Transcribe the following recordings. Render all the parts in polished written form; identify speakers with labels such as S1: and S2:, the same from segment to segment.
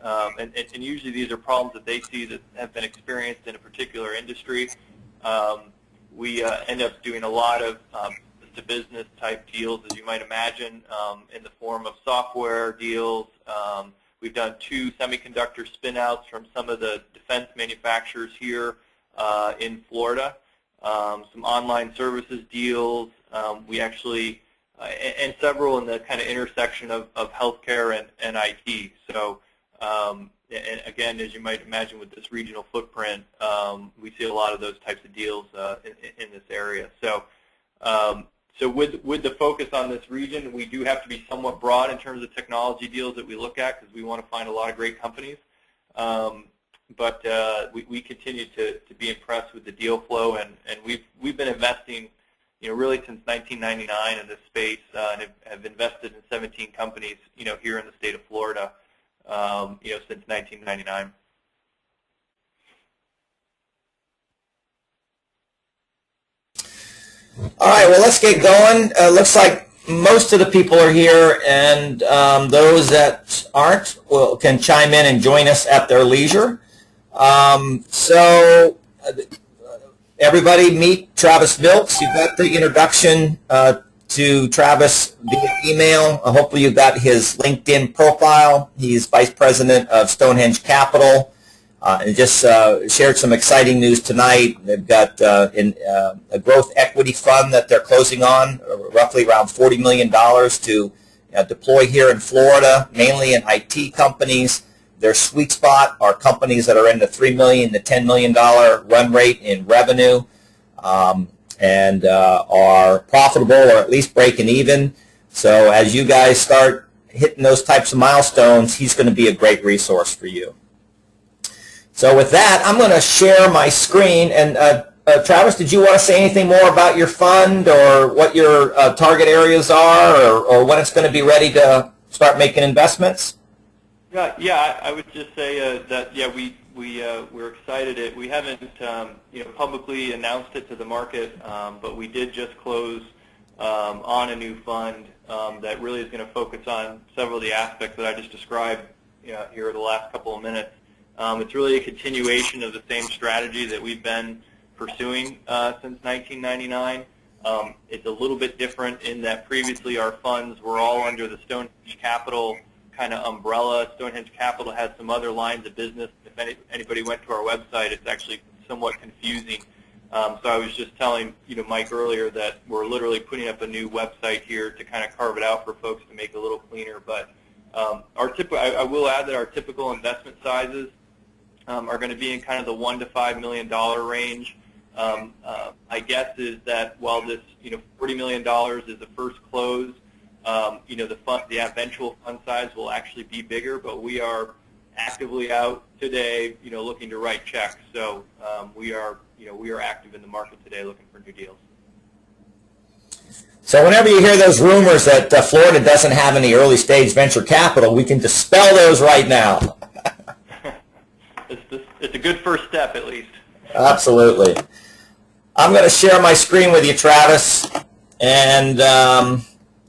S1: and usually these are problems that they see that have been experienced in a particular industry. We end up doing a lot of business-to-business type deals, as you might imagine, in the form of software deals. We've done 2 semiconductor spin-outs from some of the defense manufacturers here in Florida. Some online services deals. We actually, and several in the kind of intersection of healthcare and IT. So, and again, as you might imagine with this regional footprint, we see a lot of those types of deals in this area. So, so with the focus on this region, we do have to be somewhat broad in terms of technology deals that we look at because we want to find a lot of great companies. But we continue to be impressed with the deal flow, and we've been investing, really since 1999 in this space, and have invested in 17 companies, here in the state of Florida, since 1999.
S2: All right, well, let's get going. Looks like most of the people are here, and those that aren't can chime in and join us at their leisure. So everybody meet Travis Vilks. You've got the introduction to Travis via email. Hopefully you got his LinkedIn profile. He's Vice President of Stonehenge Capital. And just shared some exciting news tonight. They've got a growth equity fund that they're closing on, roughly around $40 million to deploy here in Florida, mainly in IT companies. Their sweet spot are companies that are in the $3 million to $10 million run rate in revenue and are profitable or at least breaking even. So as you guys start hitting those types of milestones, he's going to be a great resource for you. So with that, I'm going to share my screen. And Travis, did you want to say anything more about your fund or what your target areas are or when it's going to be ready to start making investments?
S1: Yeah, I would just say that we're excited. We haven't publicly announced it to the market, but we did just close on a new fund that really is going to focus on several of the aspects that I just described here the last couple of minutes. It's really a continuation of the same strategy that we've been pursuing since 1999. It's a little bit different in that previously our funds were all under the Stonehenge Capital kind of umbrella. Stonehenge Capital has some other lines of business. If anybody went to our website, it's actually somewhat confusing. So I was just telling Mike earlier that we're literally putting up a new website here to kind of carve it out for folks to make it a little cleaner. But I will add that our typical investment sizes are going to be in kind of the $1 to $5 million range. My guess is that while this $40 million is the first close, the eventual fund size will actually be bigger. But we are actively out today, looking to write checks. So we are active in the market today, looking for new deals.
S2: So whenever you hear those rumors that Florida doesn't have any early stage venture capital, we can dispel those right now.
S1: It's a good first step, at least.
S2: Absolutely. I'm going to share my screen with you, Travis, and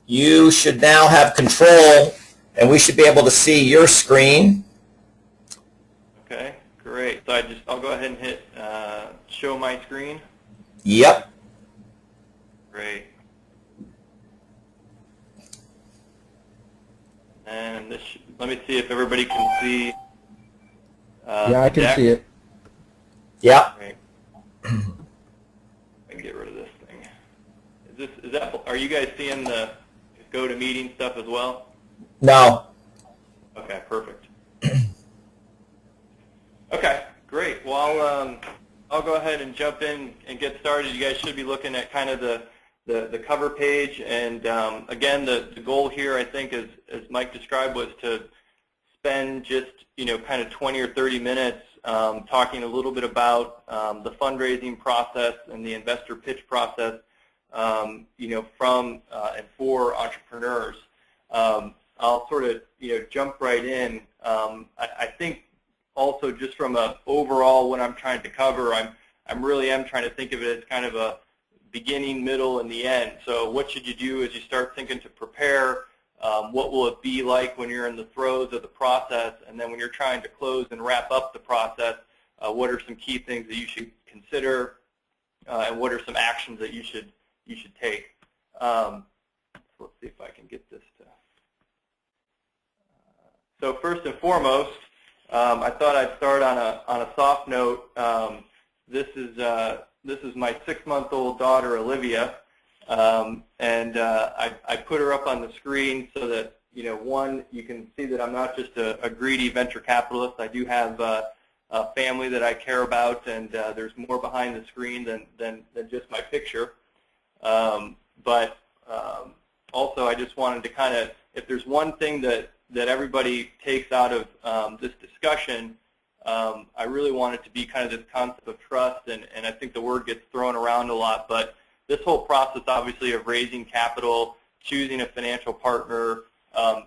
S2: you should now have control, and we should be able to see your screen.
S1: Okay, great. So I'll go ahead and hit show my screen.
S2: Yep.
S1: Great. And let me see if everybody can see.
S3: Yeah, I can see it.
S2: Yeah.
S1: Great. I can get rid of this thing. Are you guys seeing the GoToMeeting stuff as well?
S2: No.
S1: Okay, perfect. Okay, great. Well, I'll go ahead and jump in and get started. You guys should be looking at kind of the cover page, and again, the goal here, I think, as Mike described, was to spend just kind of 20 or 30 minutes talking a little bit about the fundraising process and the investor pitch process, from and for entrepreneurs. I'll sort of jump right in. I think also just from a overall what I'm trying to cover, I'm really trying to think of it as kind of a beginning, middle, and the end. So what should you do as you start thinking to prepare What will it be like when you're in the throes of the process, and then when you're trying to close and wrap up the process, what are some key things that you should consider, and what are some actions that you should take? So let's see if I can get this to. So first and foremost, I thought I'd start on a soft note. This is my 6-month-old daughter, Olivia, and I put her up on the screen so that one, you can see that I'm not just a greedy venture capitalist. I do have a family that I care about, and there's more behind the screen than just my picture. But also, I just wanted to kind of, if there's one thing that everybody takes out of this discussion, I really want it to be kind of this concept of trust, and I think the word gets thrown around a lot, but this whole process, obviously, of raising capital, choosing a financial partner,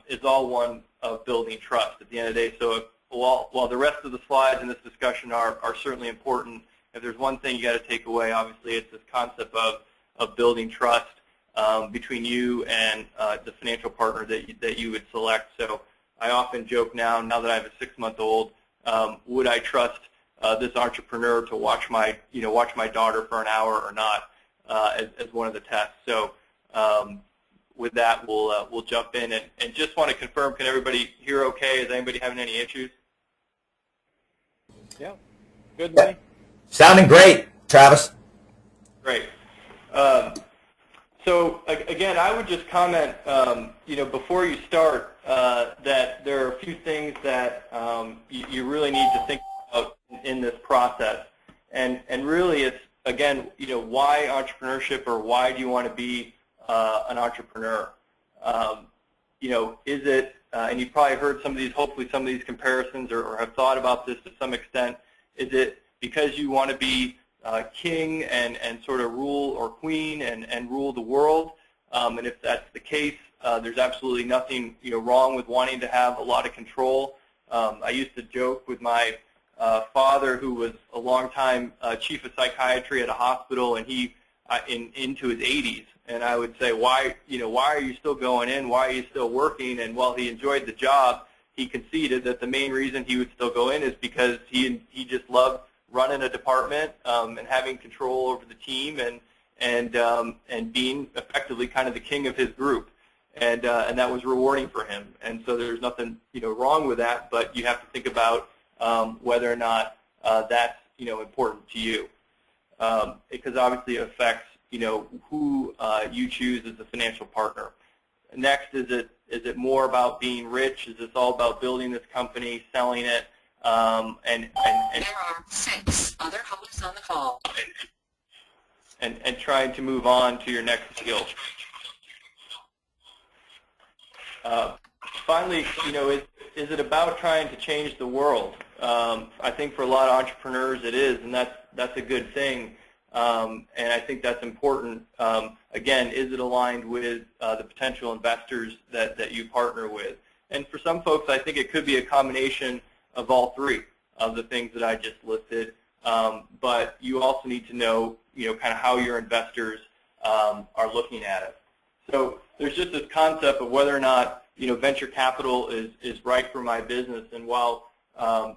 S1: is all one of building trust at the end of the day. So while the rest of the slides in this discussion are certainly important, if there's one thing you got to take away, obviously, it's this concept of building trust between you and the financial partner that you would select. So I often joke now that I have a 6-month-old, would I trust this entrepreneur to watch my daughter for an hour or not, as one of the tests. So with that, we'll jump in and just want to confirm, can everybody hear okay? Is anybody having any issues? Yeah, good.
S2: Yeah. Sounding great, Travis.
S1: Great. So again, I would just comment, before you start, that there are a few things that you really need to think about in this process, and really it's, again, why entrepreneurship, or why do you want to be an entrepreneur? Is it, and you've probably heard hopefully some of these comparisons, or have thought about this to some extent, is it because you want to be king and sort of rule, or queen and rule the world? And if that's the case, there's absolutely nothing wrong with wanting to have a lot of control. I used to joke with my father, who was a long-time chief of psychiatry at a hospital, and he into his 80s, and I would say, why are you still going in? Why are you still working? And while he enjoyed the job, he conceded that the main reason he would still go in is because he just loved running a department, and having control over the team, and being effectively kind of the king of his group, and that was rewarding for him. And so there's nothing wrong with that, but you have to think about whether or not that's important to you, because obviously it affects who you choose as a financial partner. Next, is it more about being rich? Is this all about building this company, selling it, and
S4: there are 6 other hosts on the call,
S1: and trying to move on to your next skill? Finally, is it about trying to change the world? I think for a lot of entrepreneurs it is, and that's a good thing, and I think that's important. Again, is it aligned with the potential investors that you partner with? And for some folks, I think it could be a combination of all 3 of the things that I just listed, but you also need to know, kind of how your investors are looking at it. So there's just this concept of whether or not venture capital is right for my business. And while I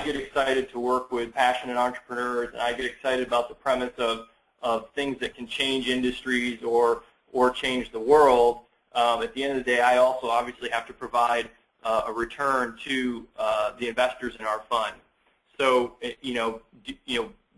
S1: get excited to work with passionate entrepreneurs, and I get excited about the premise of things that can change industries or change the world, at the end of the day, I also obviously have to provide a return to the investors in our fund. So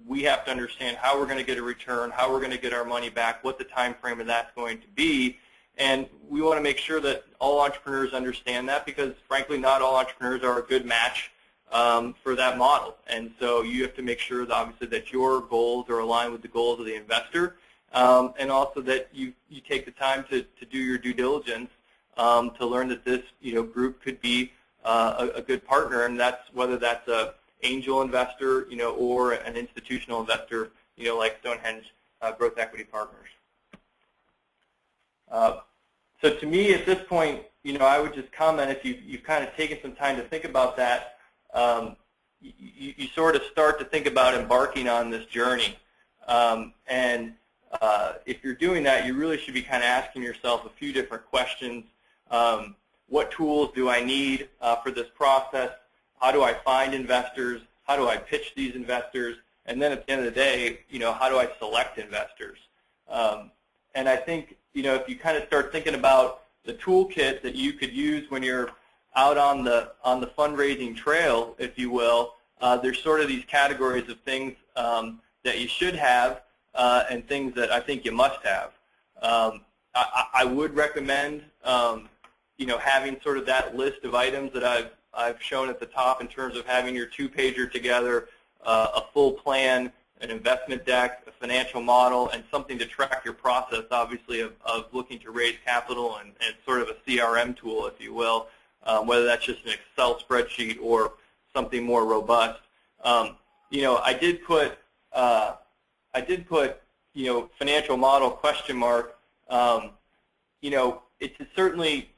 S1: we have to understand how we're going to get a return, how we're going to get our money back, what the time frame of that's going to be, and we want to make sure that all entrepreneurs understand that, because frankly, not all entrepreneurs are a good match for that model. And so you have to make sure that obviously that your goals are aligned with the goals of the investor, and also that you take the time to do your due diligence to learn that this group could be a good partner, and that's whether that's a angel investor or an institutional investor like Stonehenge Growth Equity Partners. So to me at this point, I would just comment, if you've kind of taken some time to think about that, you sort of start to think about embarking on this journey. And if you're doing that, you really should be kind of asking yourself a few different questions. What tools do I need for this process? How do I find investors? How do I pitch these investors? And then at the end of the day, how do I select investors? And I think, if you kind of start thinking about the toolkit that you could use when you're out on the fundraising trail, if you will, there's sort of these categories of things that you should have and things that I think you must have. I would recommend, having sort of that list of items that I've shown at the top in terms of having your two-pager together, a full plan, an investment deck, a financial model, and something to track your process, obviously, of looking to raise capital and sort of a CRM tool, if you will, whether that's just an Excel spreadsheet or something more robust. I did put financial model question mark. It's certainly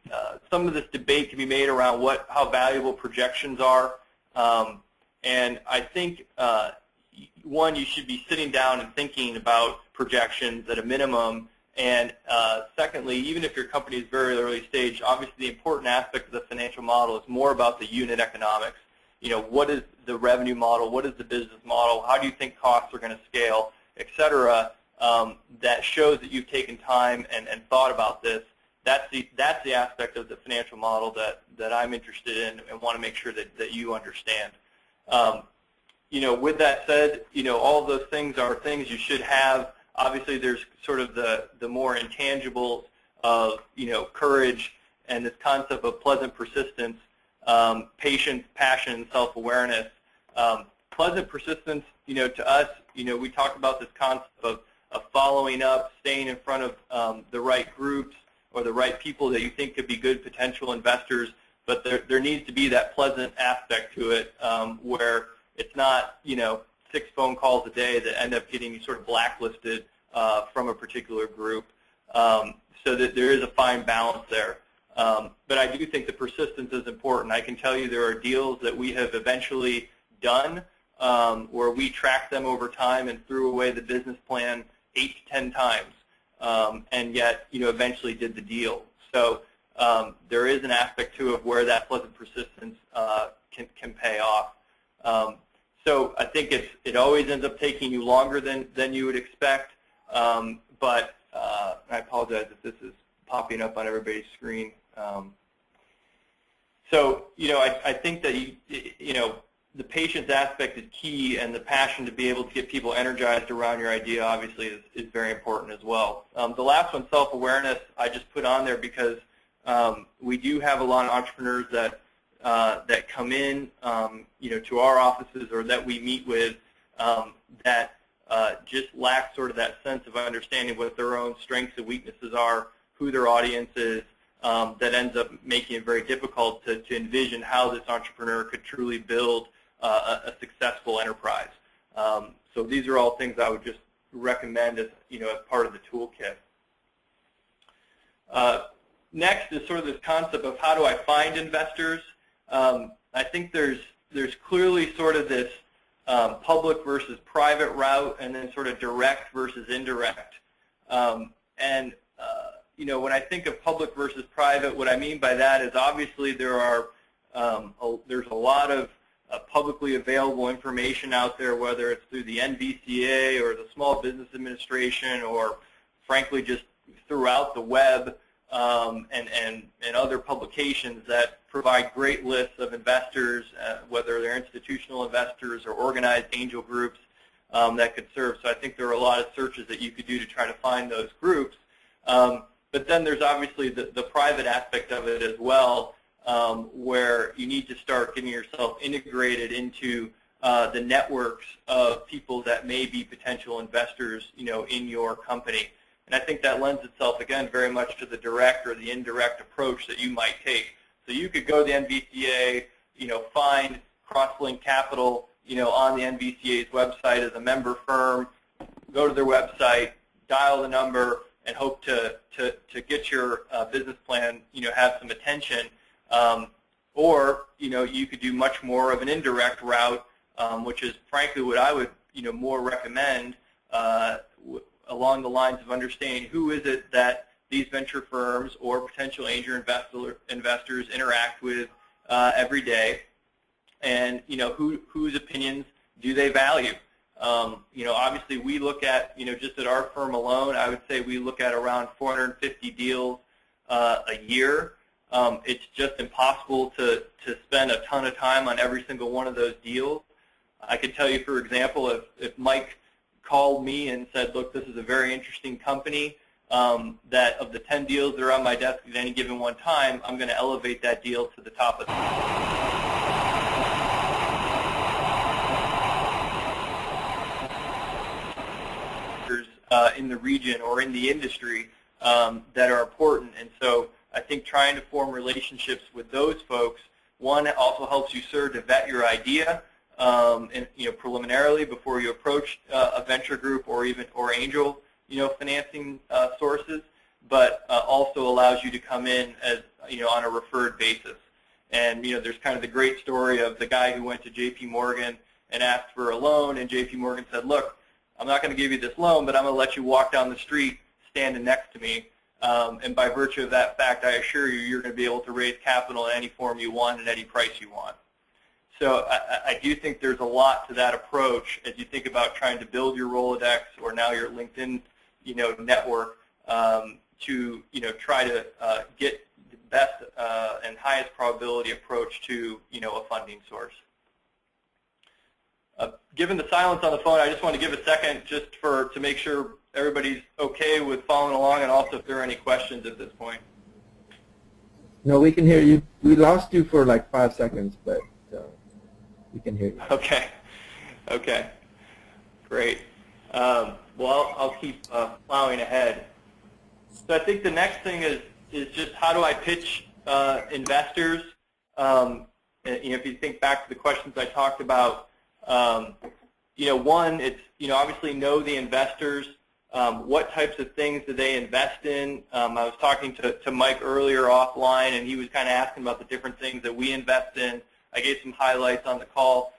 S1: some of this debate can be made around how valuable projections are, and I think one, you should be sitting down and thinking about projections at a minimum, and secondly, even if your company is very early stage, obviously the important aspect of the financial model is more about the unit economics. What is the revenue model? What is the business model? How do you think costs are going to scale, et cetera? That shows that you've taken time and thought about this. That's the aspect of the financial model that I'm interested in and want to make sure that you understand. With that said, all of those things are things you should have. Obviously, there's sort of the more intangibles of courage and this concept of pleasant persistence, patience, passion, self-awareness. Pleasant persistence, to us, we talk about this concept of following up, staying in front of the right groups or the right people that you think could be good potential investors, but there needs to be that pleasant aspect to it where it's not, 6 phone calls a day that end up getting you sort of blacklisted from a particular group, so that there is a fine balance there. But I do think the persistence is important. I can tell you there are deals that we have eventually done where we tracked them over time and threw away the business plan 8 to 10 times, and yet eventually did the deal. So there is an aspect to it where that pleasant persistence can pay off. So I think it always ends up taking you longer than you would expect, but I apologize if this is popping up on everybody's screen. So I think that the patience aspect is key, and the passion to be able to get people energized around your idea obviously is very important as well. The last one, self-awareness, I just put on there because we do have a lot of entrepreneurs that come in to our offices or that we meet with that just lack sort of that sense of understanding what their own strengths and weaknesses are, who their audience is, that ends up making it very difficult to envision how this entrepreneur could truly build a successful enterprise. So these are all things I would just recommend as as part of the toolkit. Next is sort of this concept of how do I find investors. I think there's clearly sort of this public versus private route, and then sort of direct versus indirect. When I think of public versus private, what I mean by that is obviously there's a lot of publicly available information out there, whether it's through the NVCA or the Small Business Administration, or frankly just throughout the web and other publications that provide great lists of investors, whether they're institutional investors or organized angel groups that could serve. So I think there are a lot of searches that you could do to try to find those groups. But then there's obviously the private aspect of it as well, where you need to start getting yourself integrated into the networks of people that may be potential investors, in your company. And I think that lends itself, again, very much to the direct or the indirect approach that you might take. So you could go to the NVCA, find Crosslink Capital, on the NVCA's website as a member firm, go to their website, dial the number, and hope to get your business plan, have some attention. Or, you could do much more of an indirect route, which is frankly what I would, more recommend, along the lines of understanding who is it that these venture firms or potential angel investors interact with every day, and whose opinions do they value. Obviously we look at, just at our firm alone, I would say we look at around 450 deals a year. It's just impossible to spend a ton of time on every single one of those deals. I could tell you, for example, if Mike called me and said, look, this is a very interesting company, that of the 10 deals that are on my desk at any given one time, I'm going to elevate that deal to the top of in the region or in the industry that are important. And so I think trying to form relationships with those folks, one, also helps you, sir, to vet your idea and preliminarily before you approach a venture group or angel financing sources, but also allows you to come in as on a referred basis. And there's kind of the great story of the guy who went to J.P. Morgan and asked for a loan, and J.P. Morgan said, look, I'm not going to give you this loan, but I'm going to let you walk down the street standing next to me. And by virtue of that fact, I assure you, you're going to be able to raise capital in any form you want at any price you want. So I do think there's a lot to that approach as you think about trying to build your Rolodex or now your LinkedIn network to try to get the best and highest probability approach to a funding source. Given the silence on the phone, I just want to give a second just to make sure everybody's okay with following along, and also if there are any questions at this point.
S3: No, we can hear you. We lost you for like 5 seconds, but we can hear you.
S1: Okay. Okay. Great. Well, I'll keep plowing ahead. So I think the next thing is just how do I pitch investors? If you think back to the questions I talked about, one, it's obviously know the investors. What types of things do they invest in? I was talking to Mike earlier offline, and he was kind of asking about the different things that we invest in. I gave some highlights on the call.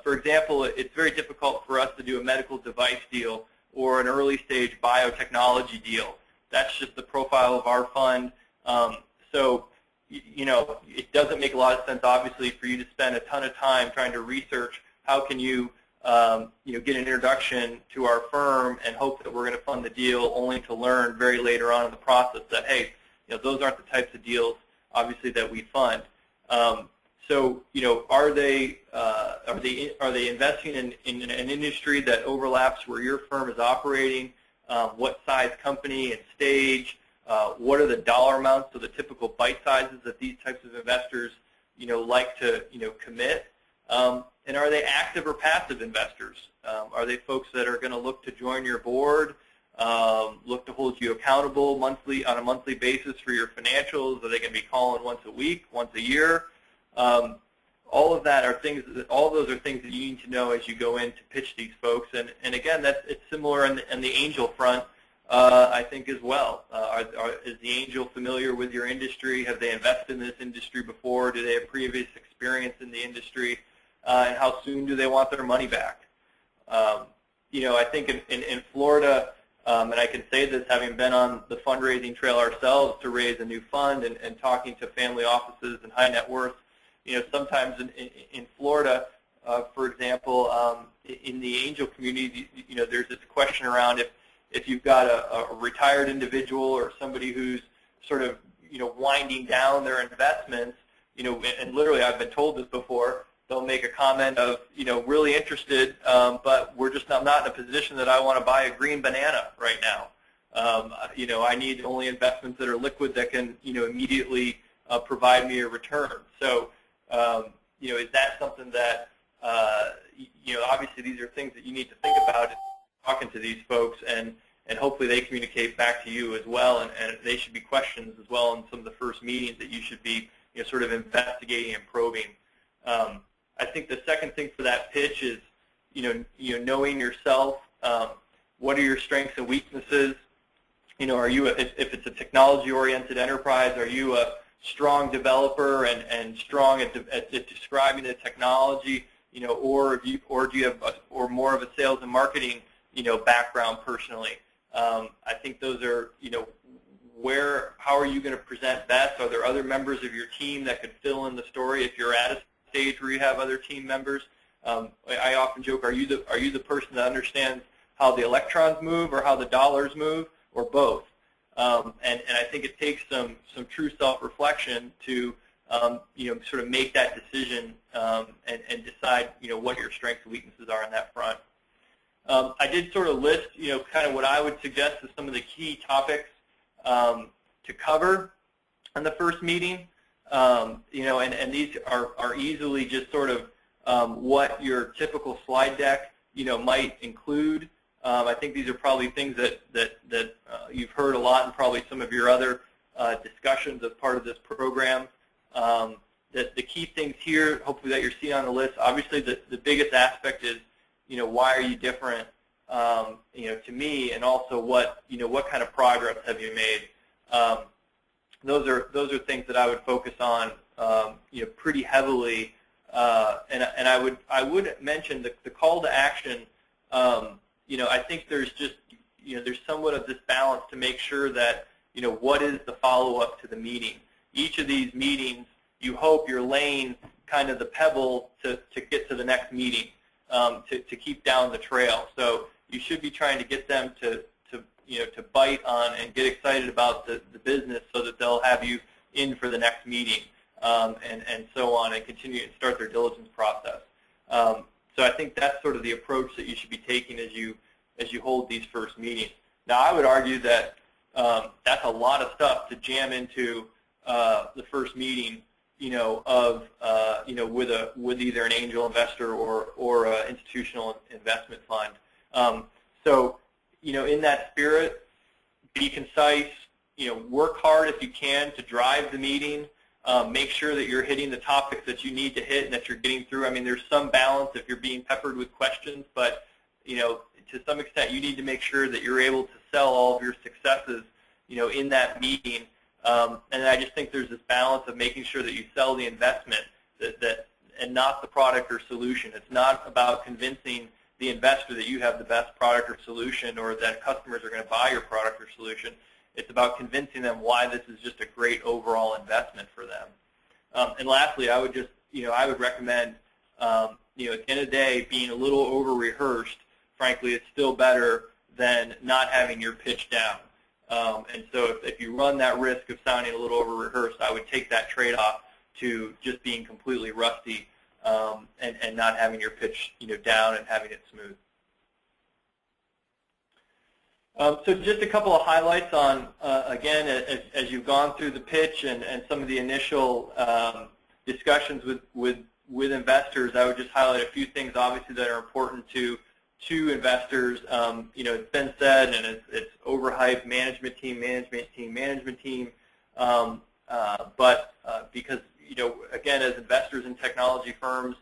S1: For example, it's very difficult for us to do a medical device deal or an early-stage biotechnology deal. That's just the profile of our fund. So, it doesn't make a lot of sense, obviously, for you to spend a ton of time trying to research how can you, get an introduction to our firm and hope that we're going to fund the deal, only to learn very later on in the process that, hey, those aren't the types of deals, obviously, that we fund. So, are they investing in an industry that overlaps where your firm is operating? What size company and stage? What are the dollar amounts, so the typical bite sizes that these types of investors, like to, commit? And are they active or passive investors? Are they folks that are going to look to join your board, look to hold you accountable on a monthly basis for your financials? Are they going to be calling once a week, once a year? All of that are things. All of those are things that you need to know as you go in to pitch these folks. And again, it's similar in the angel front, I think, as well. Is the angel familiar with your industry? Have they invested in this industry before? Do they have previous experience in the industry? And how soon do they want their money back? I think in Florida, and I can say this having been on the fundraising trail ourselves to raise a new fund and talking to family offices and high net worth, sometimes in Florida, for example, in the angel community, there's this question around if you've got a retired individual or somebody who's sort of, winding down their investments, and literally I've been told this before, they'll make a comment of, really interested, but I'm not in a position that I want to buy a green banana right now. I need only investments that are liquid that can, immediately provide me a return. So, is that something that, obviously these are things that you need to think about talking to these folks, and hopefully they communicate back to you as well, and they should be questions as well in some of the first meetings that you should be, sort of investigating and probing. I think the second thing for that pitch is, knowing yourself. What are your strengths and weaknesses? Are you, if it's a technology-oriented enterprise, are you a strong developer and strong at describing the technology? Or do you have more of a sales and marketing, background personally? I think those are, how are you going to present best? Are there other members of your team that could fill in the story if you're at a stage where you have other team members? I often joke, are you the person that understands how the electrons move or how the dollars move, or both? And I think it takes some true self-reflection to sort of make that decision and decide what your strengths and weaknesses are on that front. I did sort of list kind of what I would suggest as some of the key topics to cover in the first meeting. And these are easily just sort of what your typical slide deck might include. I think these are probably things that you've heard a lot in probably some of your other discussions as part of this program. The key things here, hopefully, that you're seeing on the list, obviously the biggest aspect is, why are you different, to me, and also what kind of progress have you made. Those are things that I would focus on, pretty heavily. And I would mention the call to action. I think there's just, there's somewhat of this balance to make sure that, what is the follow-up to the meeting. Each of these meetings, you hope you're laying kind of the pebble to get to the next meeting, to keep down the trail. So you should be trying to get them to bite on and get excited about the business so that they'll have you in for the next meeting, and so on, and continue to start their diligence process. So I think that's sort of the approach that you should be taking as you hold these first meetings. Now, I would argue that that's a lot of stuff to jam into the first meeting, with either an angel investor or an institutional investment fund. So, in that spirit, be concise. Work hard if you can to drive the meeting. Make sure that you're hitting the topics that you need to hit and that you're getting through. I mean, there's some balance if you're being peppered with questions, but to some extent, you need to make sure that you're able to sell all of your successes, in that meeting. And I just think there's this balance of making sure that you sell the investment and not the product or solution. It's not about convincing the investor that you have the best product or solution or that customers are going to buy your product or solution. It's about convincing them why this is just a great overall investment for them. And lastly, I would just, I would recommend, at the end of the day, being a little over-rehearsed. Frankly, it's still better than not having your pitch down. And so if you run that risk of sounding a little over-rehearsed, I would take that trade-off to just being completely rusty, and not having your pitch down and having it smooth. So just a couple of highlights on, again, as you've gone through the pitch and some of the initial discussions with investors, I would just highlight a few things, obviously, that are important to investors. It's been said, and it's overhyped, management team. But because, again, as investors in technology firms,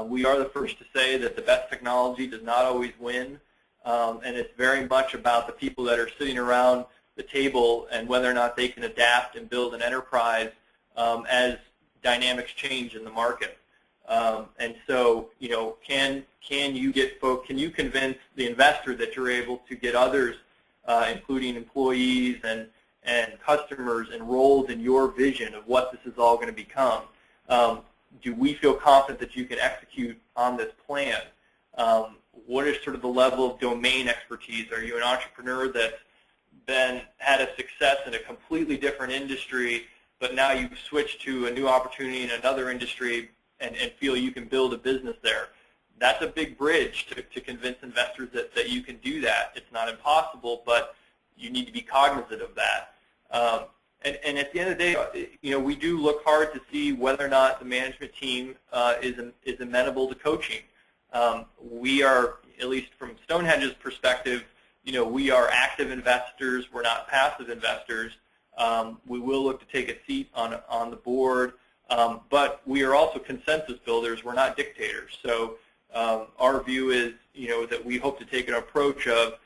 S1: we are the first to say that the best technology does not always win. And it's very much about the people that are sitting around the table and whether or not they can adapt and build an enterprise as dynamics change in the market. And so, can you convince the investor that you're able to get others, including employees and customers, enrolled in your vision of what this is all going to become? Do we feel confident that you can execute on this plan? What is sort of the level of domain expertise? Are you an entrepreneur that's had a success in a completely different industry, but now you've switched to a new opportunity in another industry and feel you can build a business there? That's a big bridge to convince investors that you can do that. It's not impossible, but you need to be cognizant of that. And at the end of the day, we do look hard to see whether or not the management team is amenable to coaching. We are, at least from Stonehenge's perspective, we are active investors. We're not passive investors. We will look to take a seat on the board, but we are also consensus builders. We're not dictators. So our view is, that we hope to take an approach of,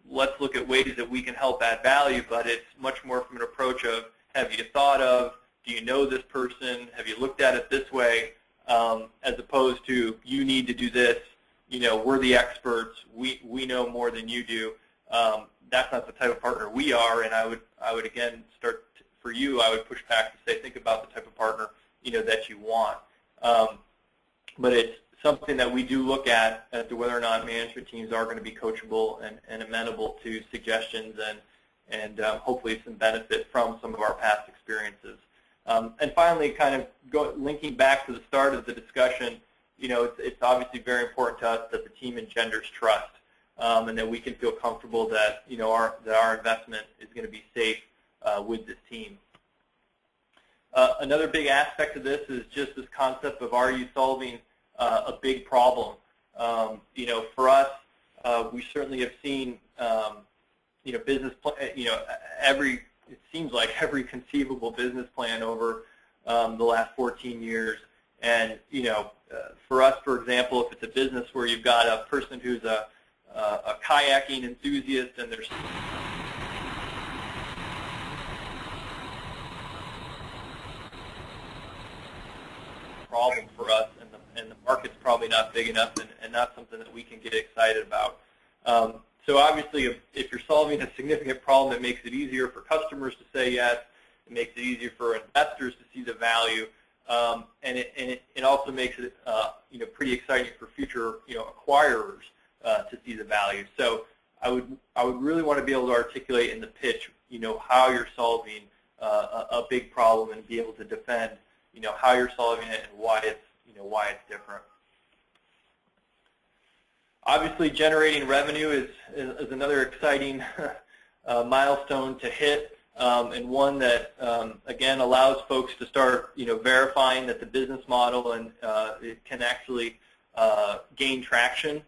S1: let's look at ways that we can help add value, but it's much more from an approach of, have you thought of, do you know this person, have you looked at it this way, as opposed to, you need to do this, we're the experts, we know more than you do. that's not the type of partner we are. And I would again for you, I would push back to say, think about the type of partner that you want. But it's something that we do look at as to whether or not management teams are going to be coachable and amenable to suggestions and hopefully some benefit from some of our past experiences. And finally, kind of linking back to the start of the discussion, it's obviously very important to us that the team engenders trust, and that we can feel comfortable that our investment is going to be safe with this team. Another big aspect of this is just this concept of, are you solving a big problem? For us, we certainly have seen business plan, it seems like every conceivable business plan over the last 14 years. And for us, for example, if it's a business where you've got a person who's a kayaking enthusiast and there's problem for us, and the market's probably not big enough and not something that we can get excited about. So obviously, if you're solving a significant problem, it makes it easier for customers to say yes. It makes it easier for investors to see the value, and it also makes it pretty exciting for future acquirers to see the value. So I would really want to be able to articulate in the pitch how you're solving a big problem and be able to defend how you're solving it and why it's different. Obviously, generating revenue is another exciting milestone to hit, and one that again allows folks to start verifying that the business model and it can actually gain traction.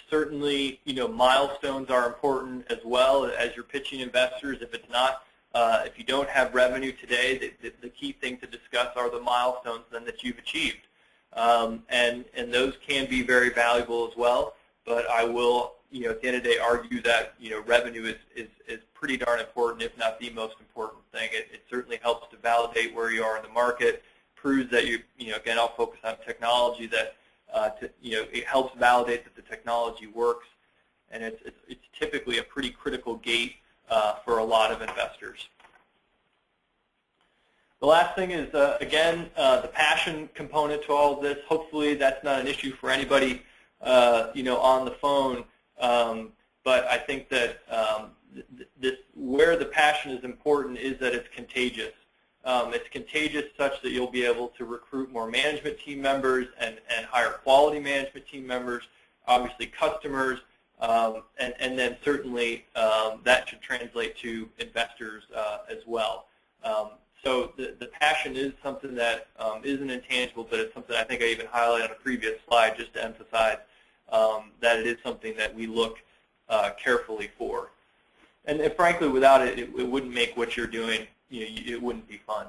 S1: Certainly, milestones are important as well as you're pitching investors. If you don't have revenue today, the key thing to discuss are the milestones then that you've achieved. And those can be very valuable as well. But I will, at the end of the day, argue that revenue is pretty darn important, if not the most important thing. It certainly helps to validate where you are in the market, proves that again, I'll focus on technology, that it helps validate that the technology works, and it's typically a pretty critical gate for a lot of investors. The last thing is, again, the passion component to all of this. Hopefully that's not an issue for anybody on the phone, but I think that where the passion is important is that it's contagious. It's contagious such that you'll be able to recruit more management team members and higher quality management team members, obviously customers, and then certainly that should translate to investors as well. So the passion is something that isn't intangible, but it's something I think I even highlighted on a previous slide just to emphasize that it is something that we look carefully for. And frankly, without it, it wouldn't make what you're doing, it wouldn't be fun.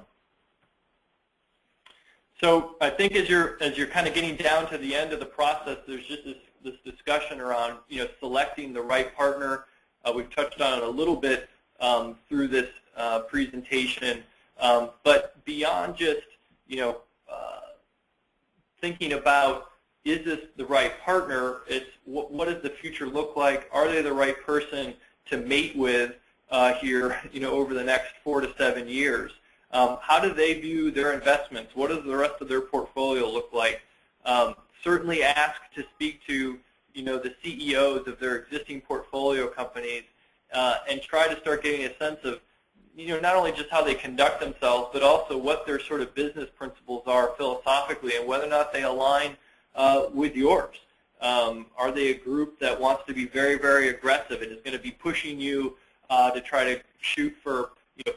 S1: So I think as you're kind of getting down to the end of the process, there's just this discussion around selecting the right partner. We've touched on it a little bit through this presentation, but beyond just thinking about, is this the right partner, it's what does the future look like? Are they the right person to mate with here over the next 4 to 7 years? How do they view their investments? What does the rest of their portfolio look like? Certainly ask to speak to the CEOs of their existing portfolio companies and try to start getting a sense of not only just how they conduct themselves, but also what their sort of business principles are philosophically and whether or not they align with yours. Are they a group that wants to be very, very aggressive and is going to be pushing you to try to shoot for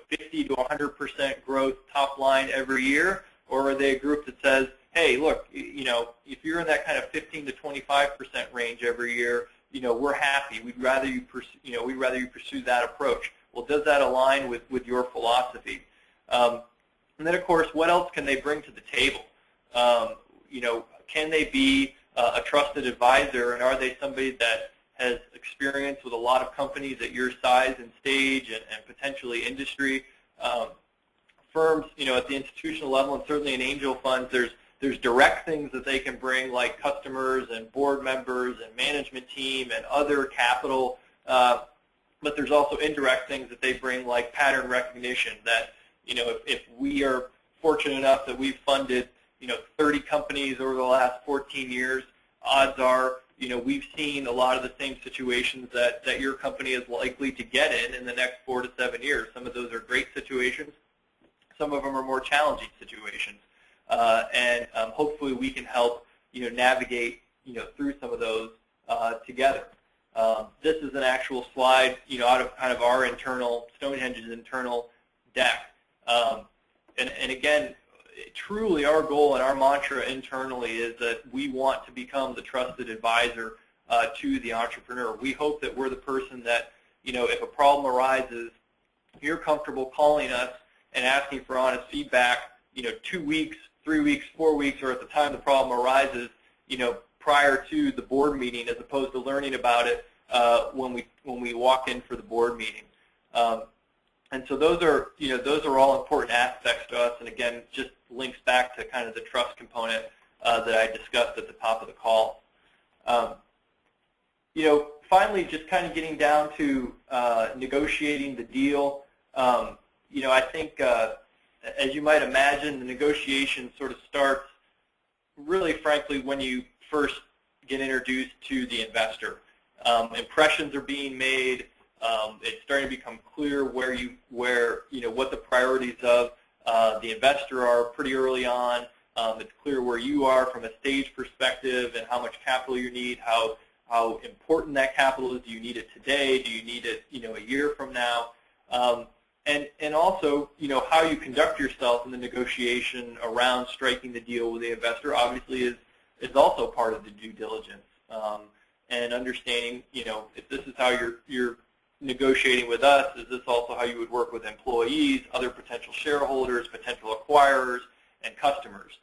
S1: 50 to 100% growth top line every year? Or are they a group that says, hey, look, if you're in that kind of 15 to 25% range every year, we're happy. We'd rather you pursue that approach. Well, does that align with your philosophy? And then, of course, what else can they bring to the table? Can they be a trusted advisor, and are they somebody that has experience with a lot of companies at your size and stage and potentially industry? Firms, at the institutional level and certainly in angel funds, there's direct things that they can bring, like customers and board members and management team and other capital But there's also indirect things that they bring, like pattern recognition, that, if we are fortunate enough that we've funded, 30 companies over the last 14 years, odds are, we've seen a lot of the same situations that your company is likely to get in the next 4 to 7 years. Some of those are great situations. Some of them are more challenging situations. And hopefully we can help, navigate, through some of those together. This is an actual slide, out of kind of our internal, Stonehenge's internal deck. And again, truly our goal and our mantra internally is that we want to become the trusted advisor to the entrepreneur. We hope that we're the person that, if a problem arises, you're comfortable calling us and asking for honest feedback, 2 weeks, 3 weeks, 4 weeks, or at the time the problem arises, prior to the board meeting, as opposed to learning about it when we walk in for the board meeting. And so those are all important aspects to us, and again, just links back to kind of the trust component that I discussed at the top of the call. Finally, just kind of getting down to negotiating the deal. I think, as you might imagine, the negotiation sort of starts really, frankly, when you first get introduced to the investor. Impressions are being made. It's starting to become clear what the priorities of the investor are pretty early on. It's clear where you are from a stage perspective and how much capital you need, how important that capital is. Do you need it today? Do you need it, a year from now? And also, how you conduct yourself in the negotiation around striking the deal with the investor obviously is also part of the due diligence. And understanding, if this is how you're negotiating with us, is this also how you would work with employees, other potential shareholders, potential acquirers, and customers?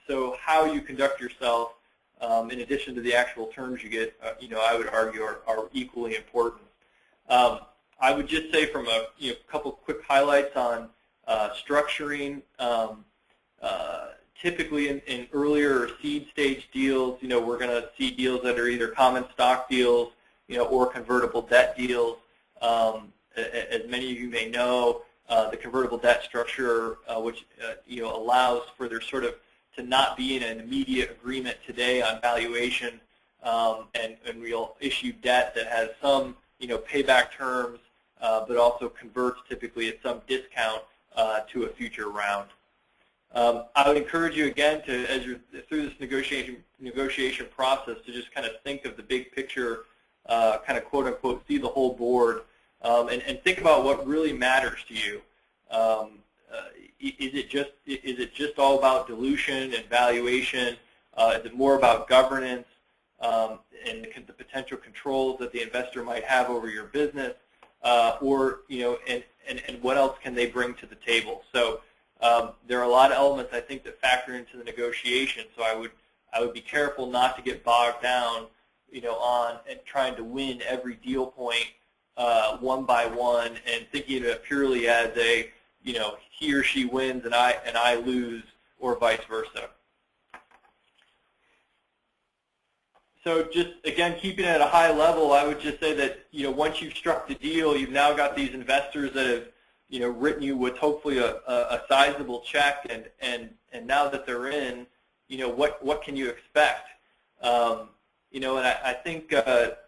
S1: So how you conduct yourself, in addition to the actual terms you get, I would argue are equally important. I would just say from a couple quick highlights on structuring. Typically in earlier seed stage deals, we're going to see deals that are either common stock deals, or convertible debt deals. As many of you may know, the convertible debt structure, which allows for there sort of to not be in an immediate agreement today on valuation, and we'll issue debt that has some payback terms, but also converts typically at some discount to a future round. I would encourage you again to, as you're through this negotiation process, to just kind of think of the big picture, kind of quote unquote see the whole board, and think about what really matters to you. Is it just all about dilution and valuation? Is it more about governance and the potential controls that the investor might have over your business, or and what else can they bring to the table? So there are a lot of elements I think that factor into the negotiation. So I would be careful not to get bogged down, on and trying to win every deal point one by one, and thinking of it purely as a he or she wins and I lose, or vice versa. So just, again, keeping it at a high level, I would just say that, once you've struck the deal, you've now got these investors that have, written you with hopefully a sizable check, and now that they're in, what can you expect? And I think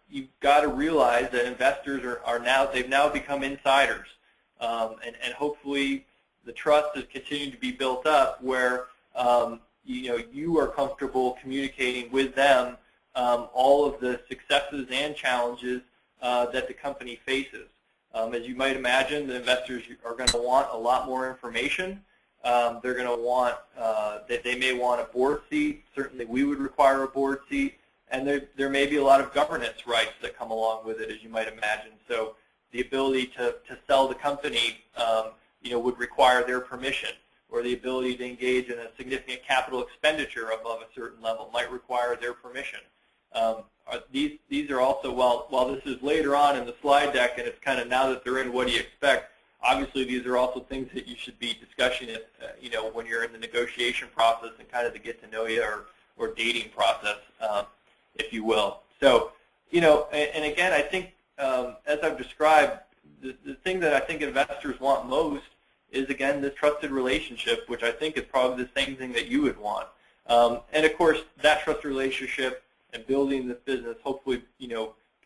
S1: you've got to realize that investors they've now become insiders, and hopefully the trust is continuing to be built up where, you are comfortable communicating with them all of the successes and challenges that the company faces. As you might imagine, the investors are going to want a lot more information. They're going to want, they may want a board seat. Certainly we would require a board seat. And there may be a lot of governance rights that come along with it, as you might imagine. So the ability to sell the company, would require their permission, or the ability to engage in a significant capital expenditure above a certain level might require their permission. These are also, while this is later on in the slide deck, and it's kind of now that they're in, what do you expect? Obviously, these are also things that you should be discussing, when you're in the negotiation process and kind of the get to know you or dating process, if you will. So, and again, I think as I've described, the thing that I think investors want most is, again, this trusted relationship, which I think is probably the same thing that you would want. And of course, that trusted relationship and building this business hopefully,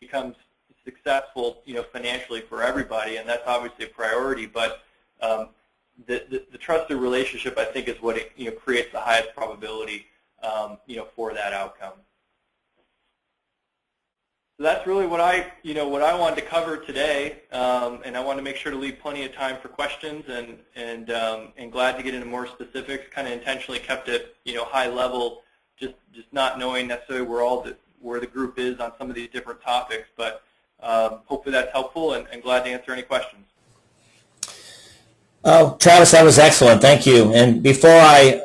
S1: becomes successful, financially for everybody, and that's obviously a priority. But the trusted relationship, I think, is what creates the highest probability, for that outcome. So that's really what I wanted to cover today, and I want to make sure to leave plenty of time for questions, and glad to get into more specifics. Kind of intentionally kept it high level, just not knowing necessarily where the group is on some of these different topics, but hopefully that's helpful, and glad to answer any questions.
S2: Oh, Travis, that was excellent. Thank you. And before I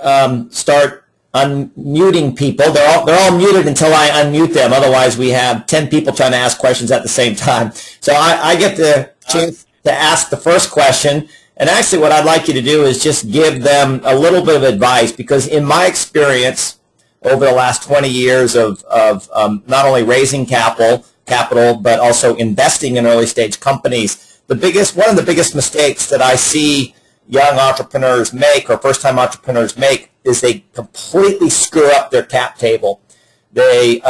S2: start unmuting people, they're all muted until I unmute them. Otherwise, we have 10 people trying to ask questions at the same time. So I get the chance to ask the first question. And actually, what I'd like you to do is just give them a little bit of advice, because in my experience over the last 20 years of not only raising capital, but also investing in early stage companies, one of the biggest mistakes that I see young entrepreneurs make, or first-time entrepreneurs make, is they completely screw up their cap table. They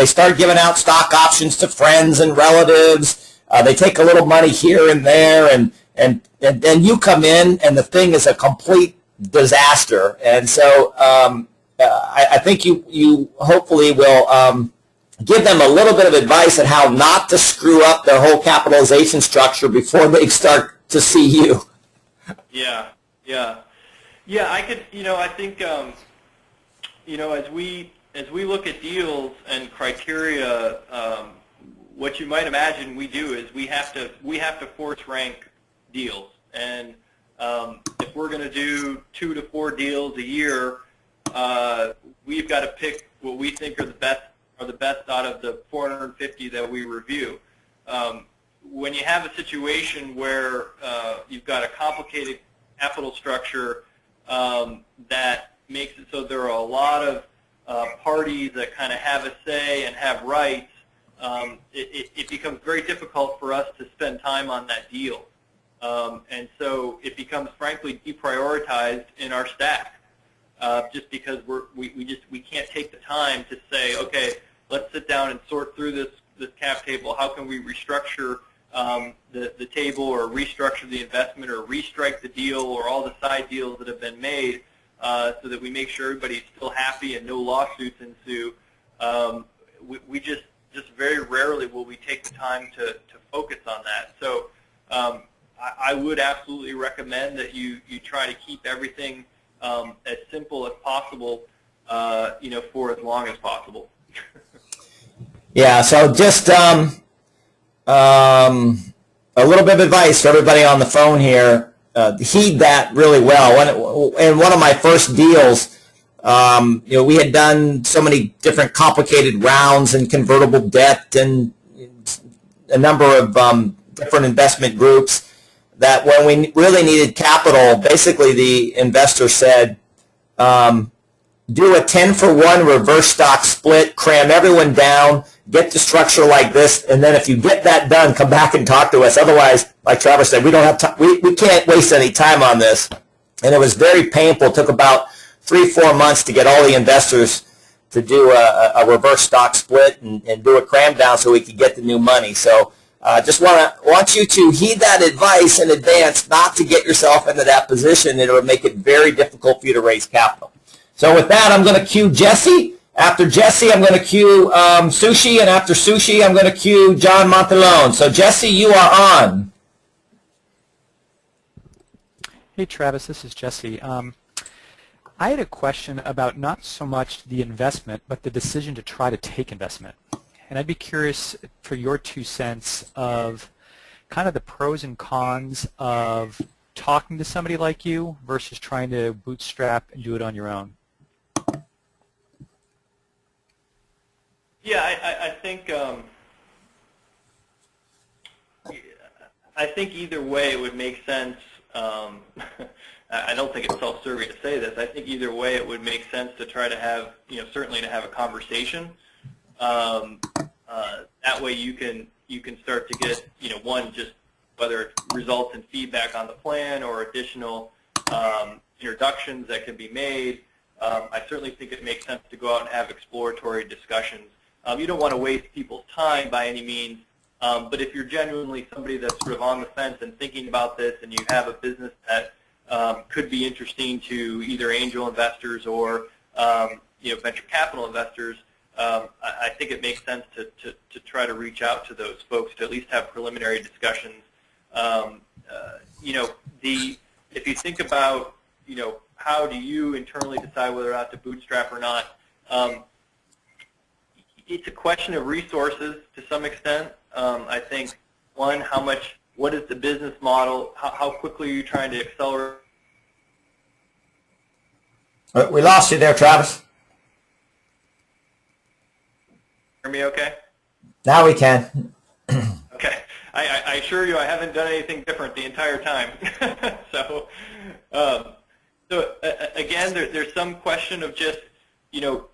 S2: start giving out stock options to friends and relatives. They take a little money here and there, and then you come in, and the thing is a complete disaster. And so I think you hopefully will give them a little bit of advice on how not to screw up their whole capitalization structure before they start to see you.
S1: Yeah. I could. I think. As we look at deals and criteria, what you might imagine we do is we have to force rank deals, and if we're going to do 2 to 4 deals a year, we've got to pick what we think are the best out of the 450 that we review. When you have a situation where you've got a complicated capital structure that makes it so there are a lot of parties that kind of have a say and have rights, it becomes very difficult for us to spend time on that deal. And so it becomes, frankly, deprioritized in our stack, just because we can't take the time to say, okay, let's sit down and sort through this cap table. How can we restructure the table, or restructure the investment, or restrike the deal, or all the side deals that have been made, so that we make sure everybody's still happy and no lawsuits ensue. We just very rarely will we take the time to focus on that. So I would absolutely recommend that you try to keep everything as simple as possible, for as long as possible.
S2: Yeah, so just a little bit of advice for everybody on the phone here. Heed that really well. In one of my first deals, we had done so many different complicated rounds and convertible debt and a number of different investment groups, that when we really needed capital, basically the investor said, do a 10-for-1 reverse stock split, cram everyone down, get the structure like this, and then if you get that done, come back and talk to us. Otherwise, like Travis said, we don't have time. We can't waste any time on this. And it was very painful. It took about 3-4 months to get all the investors to do a reverse stock split and do a cram down so we could get the new money. So just want you to heed that advice in advance, not to get yourself into that position. It would make it very difficult for you to raise capital. So with that, I'm going to cue Jesse. After Jesse, I'm going to cue Sushi, and after Sushi, I'm going to cue John Montalone. So Jesse, you are on.
S5: Hey Travis, this is Jesse. I had a question about not so much the investment, but the decision to try to take investment. And I'd be curious for your 2 cents of kind of the pros and cons of talking to somebody like you versus trying to bootstrap and do it on your own.
S1: Yeah, I think either way it would make sense. I don't think it's self-serving to say this. I think either way it would make sense to try to have, certainly to have a conversation. That way you can, you can start to get, one, just whether it results in feedback on the plan or additional introductions that can be made. I certainly think it makes sense to go out and have exploratory discussions. You don't want to waste people's time by any means, but if you're genuinely somebody that's sort of on the fence and thinking about this, and you have a business that could be interesting to either angel investors or venture capital investors, I think it makes sense to try to reach out to those folks to at least have preliminary discussions. If you think about, how do you internally decide whether or not to bootstrap or not, it's a question of resources to some extent. I think, one, what is the business model? How quickly are you trying to accelerate?
S2: We lost you there, Travis.
S1: Hear me okay?
S2: Now we can.
S1: Okay. I assure you I haven't done anything different the entire time. So again, there's some question of just,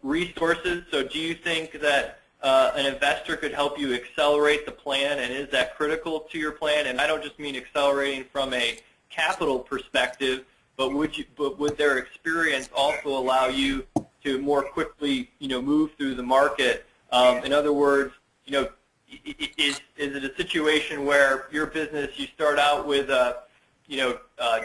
S1: resources. So do you think that an investor could help you accelerate the plan, and is that critical to your plan? And I don't just mean accelerating from a capital perspective, but would their experience also allow you to more quickly, move through the market? In other words, is it a situation where your business, you start out with a,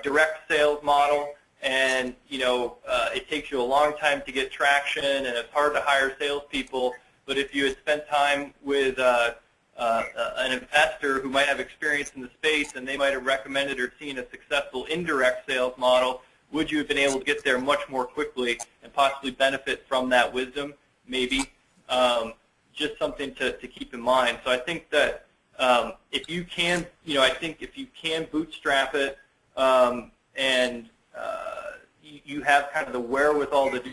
S1: direct sales model, and it takes you a long time to get traction, and it's hard to hire salespeople. But if you had spent time with an investor who might have experience in the space, and they might have recommended or seen a successful indirect sales model, would you have been able to get there much more quickly and possibly benefit from that wisdom? Maybe. Just something to keep in mind. So I think that if you can, I think if you can bootstrap it, and you have kind of the wherewithal to do.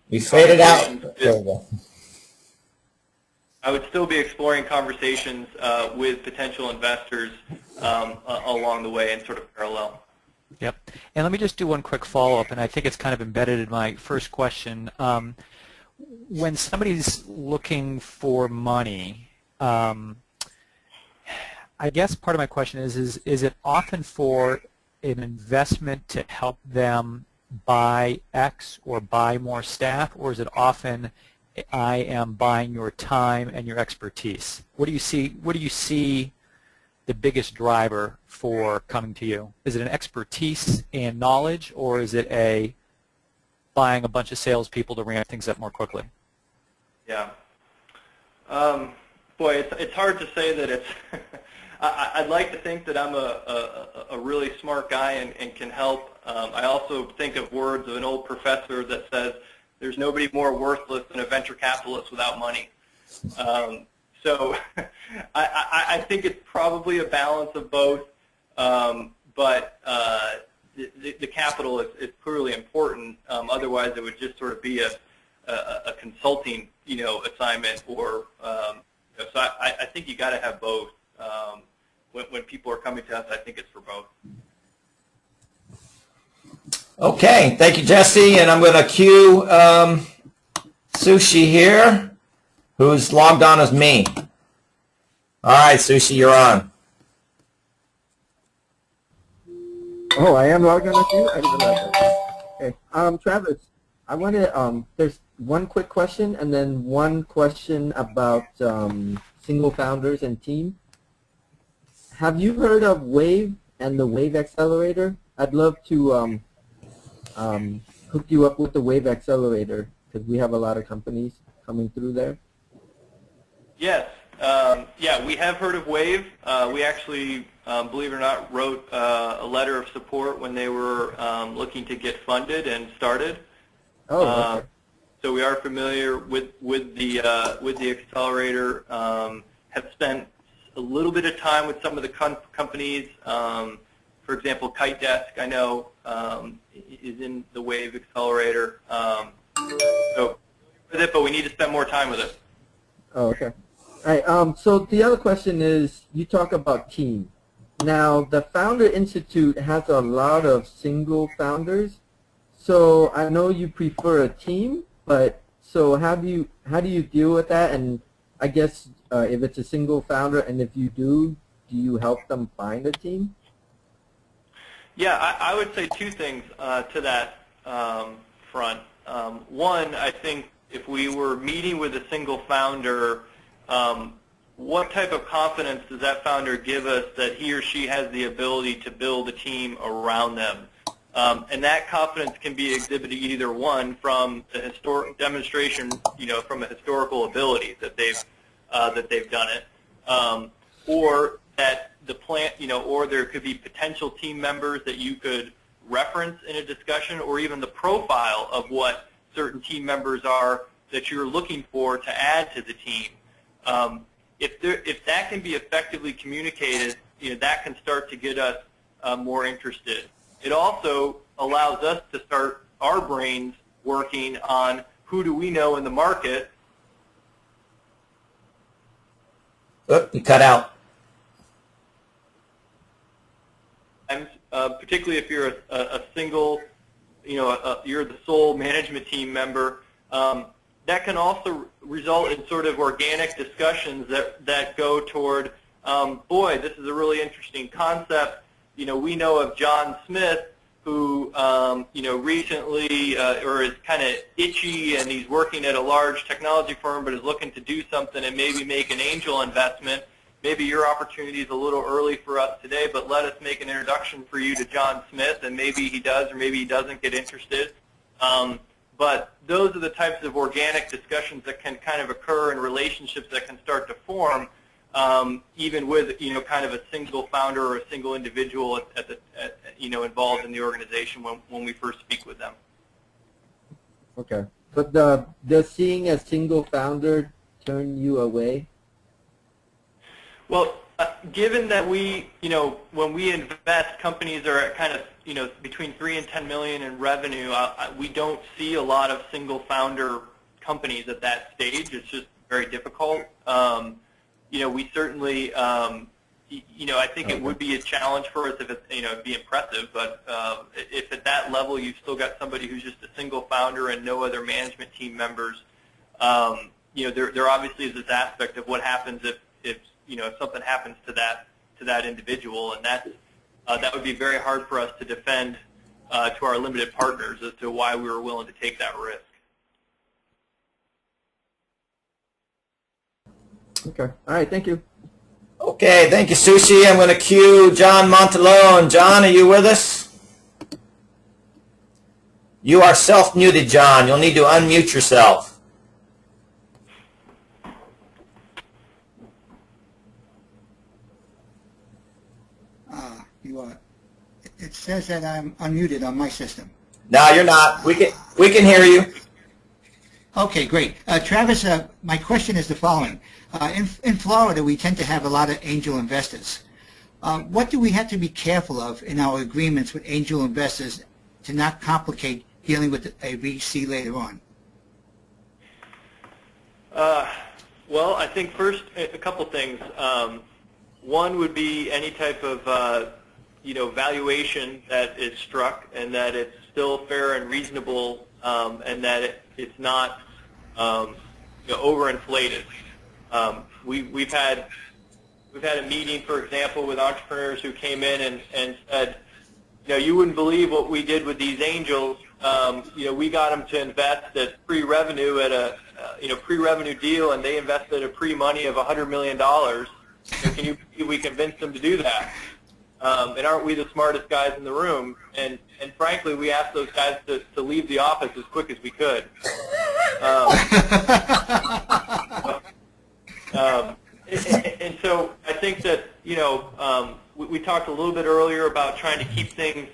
S2: We faded out. There we go.
S1: I would still be exploring conversations with potential investors along the way and sort of parallel.
S5: Yep. And let me just do one quick follow-up, and I think it's kind of embedded in my first question. When somebody's looking for money, I guess part of my question is it often for an investment to help them buy X or buy more staff, or is it often I am buying your time and your expertise? What do you see the biggest driver for coming to you? Is it an expertise and knowledge, or is it a buying a bunch of salespeople to ramp things up more quickly?
S1: Yeah. Boy, it's hard to say that it's. I'd like to think that I'm a really smart guy and can help. I also think of words of an old professor that says, "There's nobody more worthless than a venture capitalist without money." So I think it's probably a balance of both, but the capital is clearly important. Otherwise, it would just sort of be a consulting, assignment. Or so I think you got to have both. When people are coming to us, I think it's for both.
S2: Okay, thank you, Jesse. And I'm going to cue Sushi here, who's logged on as me. All right, Sushi, you're on.
S3: Oh, I am logged on as you? I didn't know that. Okay. Travis, I want to, there's one quick question and then one question about single founders and team. Have you heard of Wave and the Wave Accelerator? I'd love to hook you up with the Wave Accelerator because we have a lot of companies coming through there.
S1: Yes. Yeah, we have heard of Wave. We actually, believe it or not, wrote a letter of support when they were looking to get funded and started.
S3: Oh, okay.
S1: So we are familiar with the accelerator. Have spent a little bit of time with some of the companies. For example, Kite Desk, I know, is in the Wave Accelerator. So with it, but we need to spend more time with it.
S3: Oh, okay. All right. So the other question is, you talk about team. Now, the Founder Institute has a lot of single founders. So I know you prefer a team, but so how do you deal with that? And I guess if it's a single founder, and if you do you help them find a team?
S1: Yeah, I would say two things to that front. One, I think if we were meeting with a single founder, what type of confidence does that founder give us that he or she has the ability to build a team around them? And that confidence can be exhibited either one from the historic demonstration, from a historical ability that they've done it, or that the plant, or there could be potential team members that you could reference in a discussion, or even the profile of what certain team members are that you're looking for to add to the team. If that can be effectively communicated, that can start to get us more interested. It also allows us to start our brains working on who do we know in the market.
S2: Oh, you cut out.
S1: Particularly if you're a single, you're the sole management team member, that can also result in sort of organic discussions that go toward, boy, this is a really interesting concept. We know of John Smith, who recently or is kind of itchy, and he's working at a large technology firm, but is looking to do something and maybe make an angel investment. Maybe your opportunity is a little early for us today, but let us make an introduction for you to John Smith, and maybe he does or maybe he doesn't get interested. But those are the types of organic discussions that can kind of occur, and relationships that can start to form, even with kind of a single founder or a single individual involved in the organization when we first speak with them.
S3: Okay, but does seeing a single founder turn you away?
S1: Well, given that we, when we invest, companies are at kind of, between 3 and 10 million in revenue, we don't see a lot of single founder companies at that stage. It's just very difficult. We certainly, I think it would be a challenge for us if it, it'd be impressive, but if at that level you've still got somebody who's just a single founder and no other management team members, there obviously is this aspect of what happens if something happens to that individual, and that would be very hard for us to defend to our limited partners as to why we were willing to take that risk.
S3: Okay. All right. Thank you.
S2: Okay, thank you, Sushi. I'm going to cue John Montalone. John, are you with us? You are self-muted, John. You'll need to unmute yourself.
S6: It says that I'm unmuted on my system.
S2: No, you're not. We can hear you.
S6: Okay, great. Travis, my question is the following. In Florida, we tend to have a lot of angel investors. What do we have to be careful of in our agreements with angel investors to not complicate dealing with a VC later on?
S1: Well, I think first a couple things. One would be any type of valuation that is struck, and that it's still fair and reasonable, and that it's not overinflated. We've had a meeting, for example, with entrepreneurs who came in and said, you wouldn't believe what we did with these angels. We got them to invest at pre-revenue at a pre-revenue deal, and they invested a pre-money of $100 million. Can you believe we convinced them to do that? And aren't we the smartest guys in the room? And frankly, we asked those guys to leave the office as quick as we could. And so I think that, we talked a little bit earlier about trying to keep things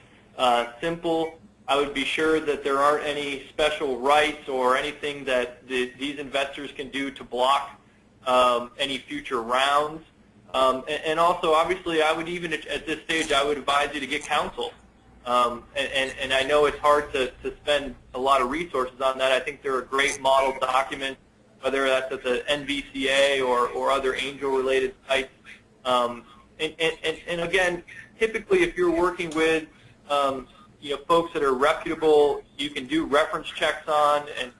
S1: simple. I would be sure that there aren't any special rights or anything that these investors can do to block any future rounds. And also, obviously, I would even at this stage, I would advise you to get counsel. And I know it's hard to spend a lot of resources on that. I think there are great model documents, whether that's at the NVCA or other angel-related sites. And again, typically, if you're working with folks that are reputable, you can do reference checks on, and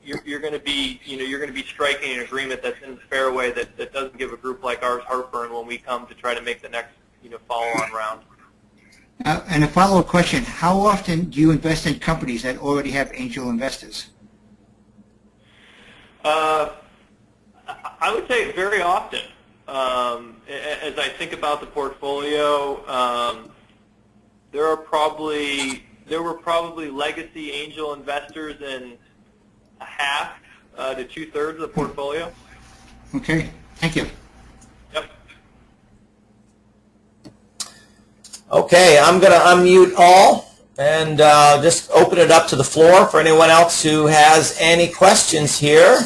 S1: you're going to be striking an agreement that's in the fairway that doesn't give a group like ours heartburn when we come to try to make the next follow-on round.
S6: And a follow-up question: how often do you invest in companies that already have angel investors?
S1: I would say very often. As I think about the portfolio, there were probably legacy angel investors in a half to 2/3 of the portfolio.
S6: Okay, thank you.
S1: Yep.
S2: Okay, I'm going to unmute all and just open it up to the floor for anyone else who has any questions here.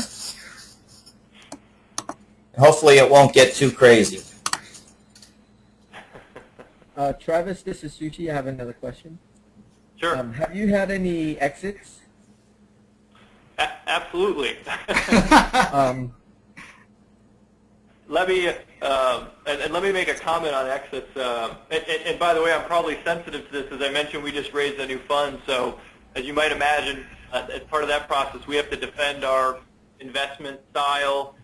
S2: Hopefully it won't get too crazy.
S3: Travis, this is Sushi. I have another question.
S1: Sure.
S3: Have you had any exits?
S1: Absolutely. Let me make a comment on exits. And by the way, I'm probably sensitive to this. As I mentioned, we just raised a new fund, so as you might imagine, as part of that process, we have to defend our investment style,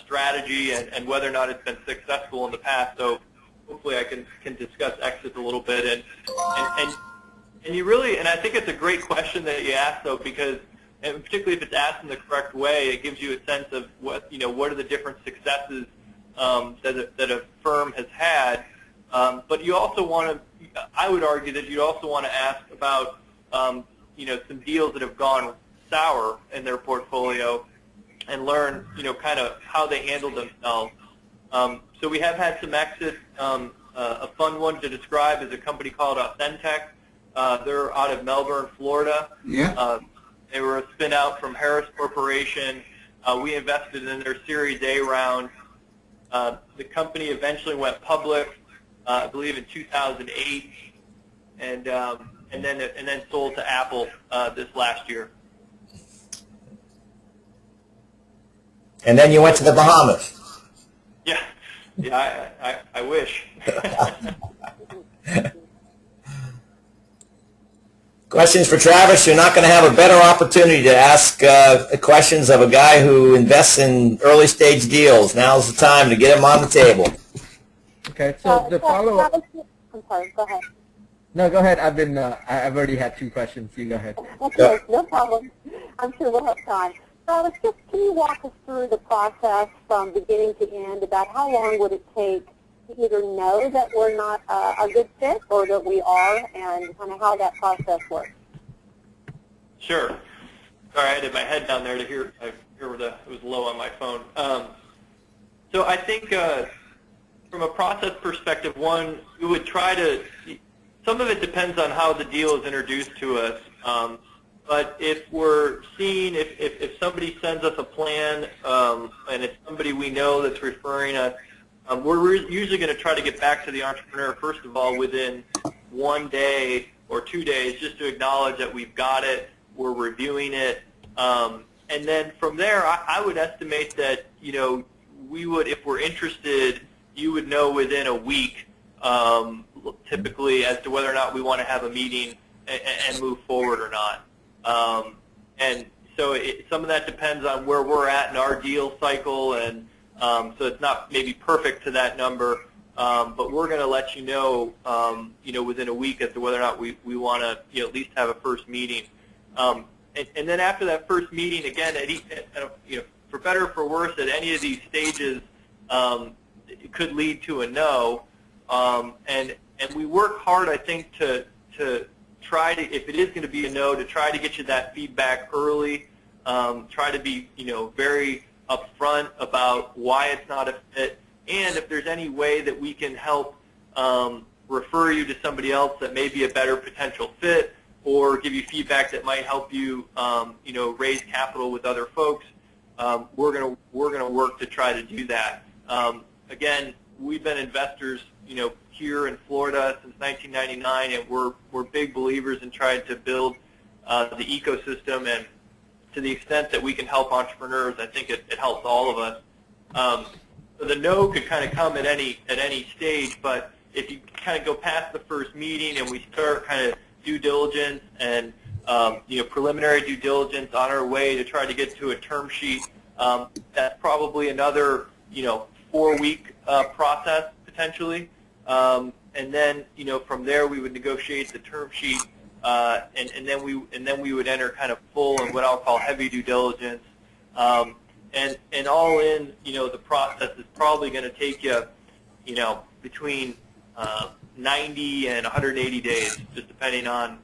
S1: strategy, and whether or not it's been successful in the past. So hopefully I can discuss exits a little bit. And you really, and I think it's a great question that you asked, though, because, and particularly if it's asked in the correct way, it gives you a sense of what are the different successes that a firm has had. But you also want to, I would argue that you also want to ask about some deals that have gone sour in their portfolio and learn kind of how they handle themselves. So we have had some exits. A fun one to describe is a company called Authentic. They're out of Melbourne, Florida.
S6: Yeah.
S1: They were a spin-out from Harris Corporation. We invested in their Series A round. The company eventually went public, I believe, in 2008, and then sold to Apple this last year.
S2: And then you went to the Bahamas.
S1: Yeah, I wish.
S2: Questions for Travis? You're not going to have a better opportunity to ask questions of a guy who invests in early stage deals. Now's the time to get him on the table.
S3: Okay, so the follow-up.
S7: I'm sorry, go ahead.
S3: No, go ahead. I've already had two questions. You go ahead.
S7: Okay, no problem. I'm sure we'll have time. Travis, just can you walk us through the process from beginning to end about how long would it take to either know that we're not a good fit or that we are, and kind of how that process works?
S1: Sure. Sorry, I had my head down there to hear it was low on my phone. So I think from a process perspective, one, we would try to, some of it depends on how the deal is introduced to us. But if we're seeing, if somebody sends us a plan and it's somebody we know that's referring us, we're usually going to try to get back to the entrepreneur, first of all, within 1 day or 2 days, just to acknowledge that we've got it, we're reviewing it. And then from there, I would estimate that, we would, if we're interested, you would know within a week, typically, as to whether or not we want to have a meeting and move forward or not. And so some of that depends on where we're at in our deal cycle, and so it's not maybe perfect to that number, but we're going to let you know, within a week as to whether or not we want to, at least have a first meeting. And then after that first meeting, again, for better or for worse, at any of these stages, it could lead to a no. And we work hard, I think, to try to, if it is going to be a no, to try to get you that feedback early. Try to be, very upfront about why it's not a fit, and if there's any way that we can help refer you to somebody else that may be a better potential fit, or give you feedback that might help you, raise capital with other folks. We're gonna work to try to do that. Again, we've been investors, here in Florida since 1999, and we're big believers in trying to build the ecosystem, and to the extent that we can help entrepreneurs, I think it helps all of us. So the no could kind of come at any stage, but if you kind of go past the first meeting and we start kind of due diligence and preliminary due diligence on our way to try to get to a term sheet, that's probably another 4-week process potentially. And then from there we would negotiate the term sheet, and then we would enter kind of full and what I'll call heavy due diligence. And all in, the process is probably going to take you, between 90 and 180 days, just depending on,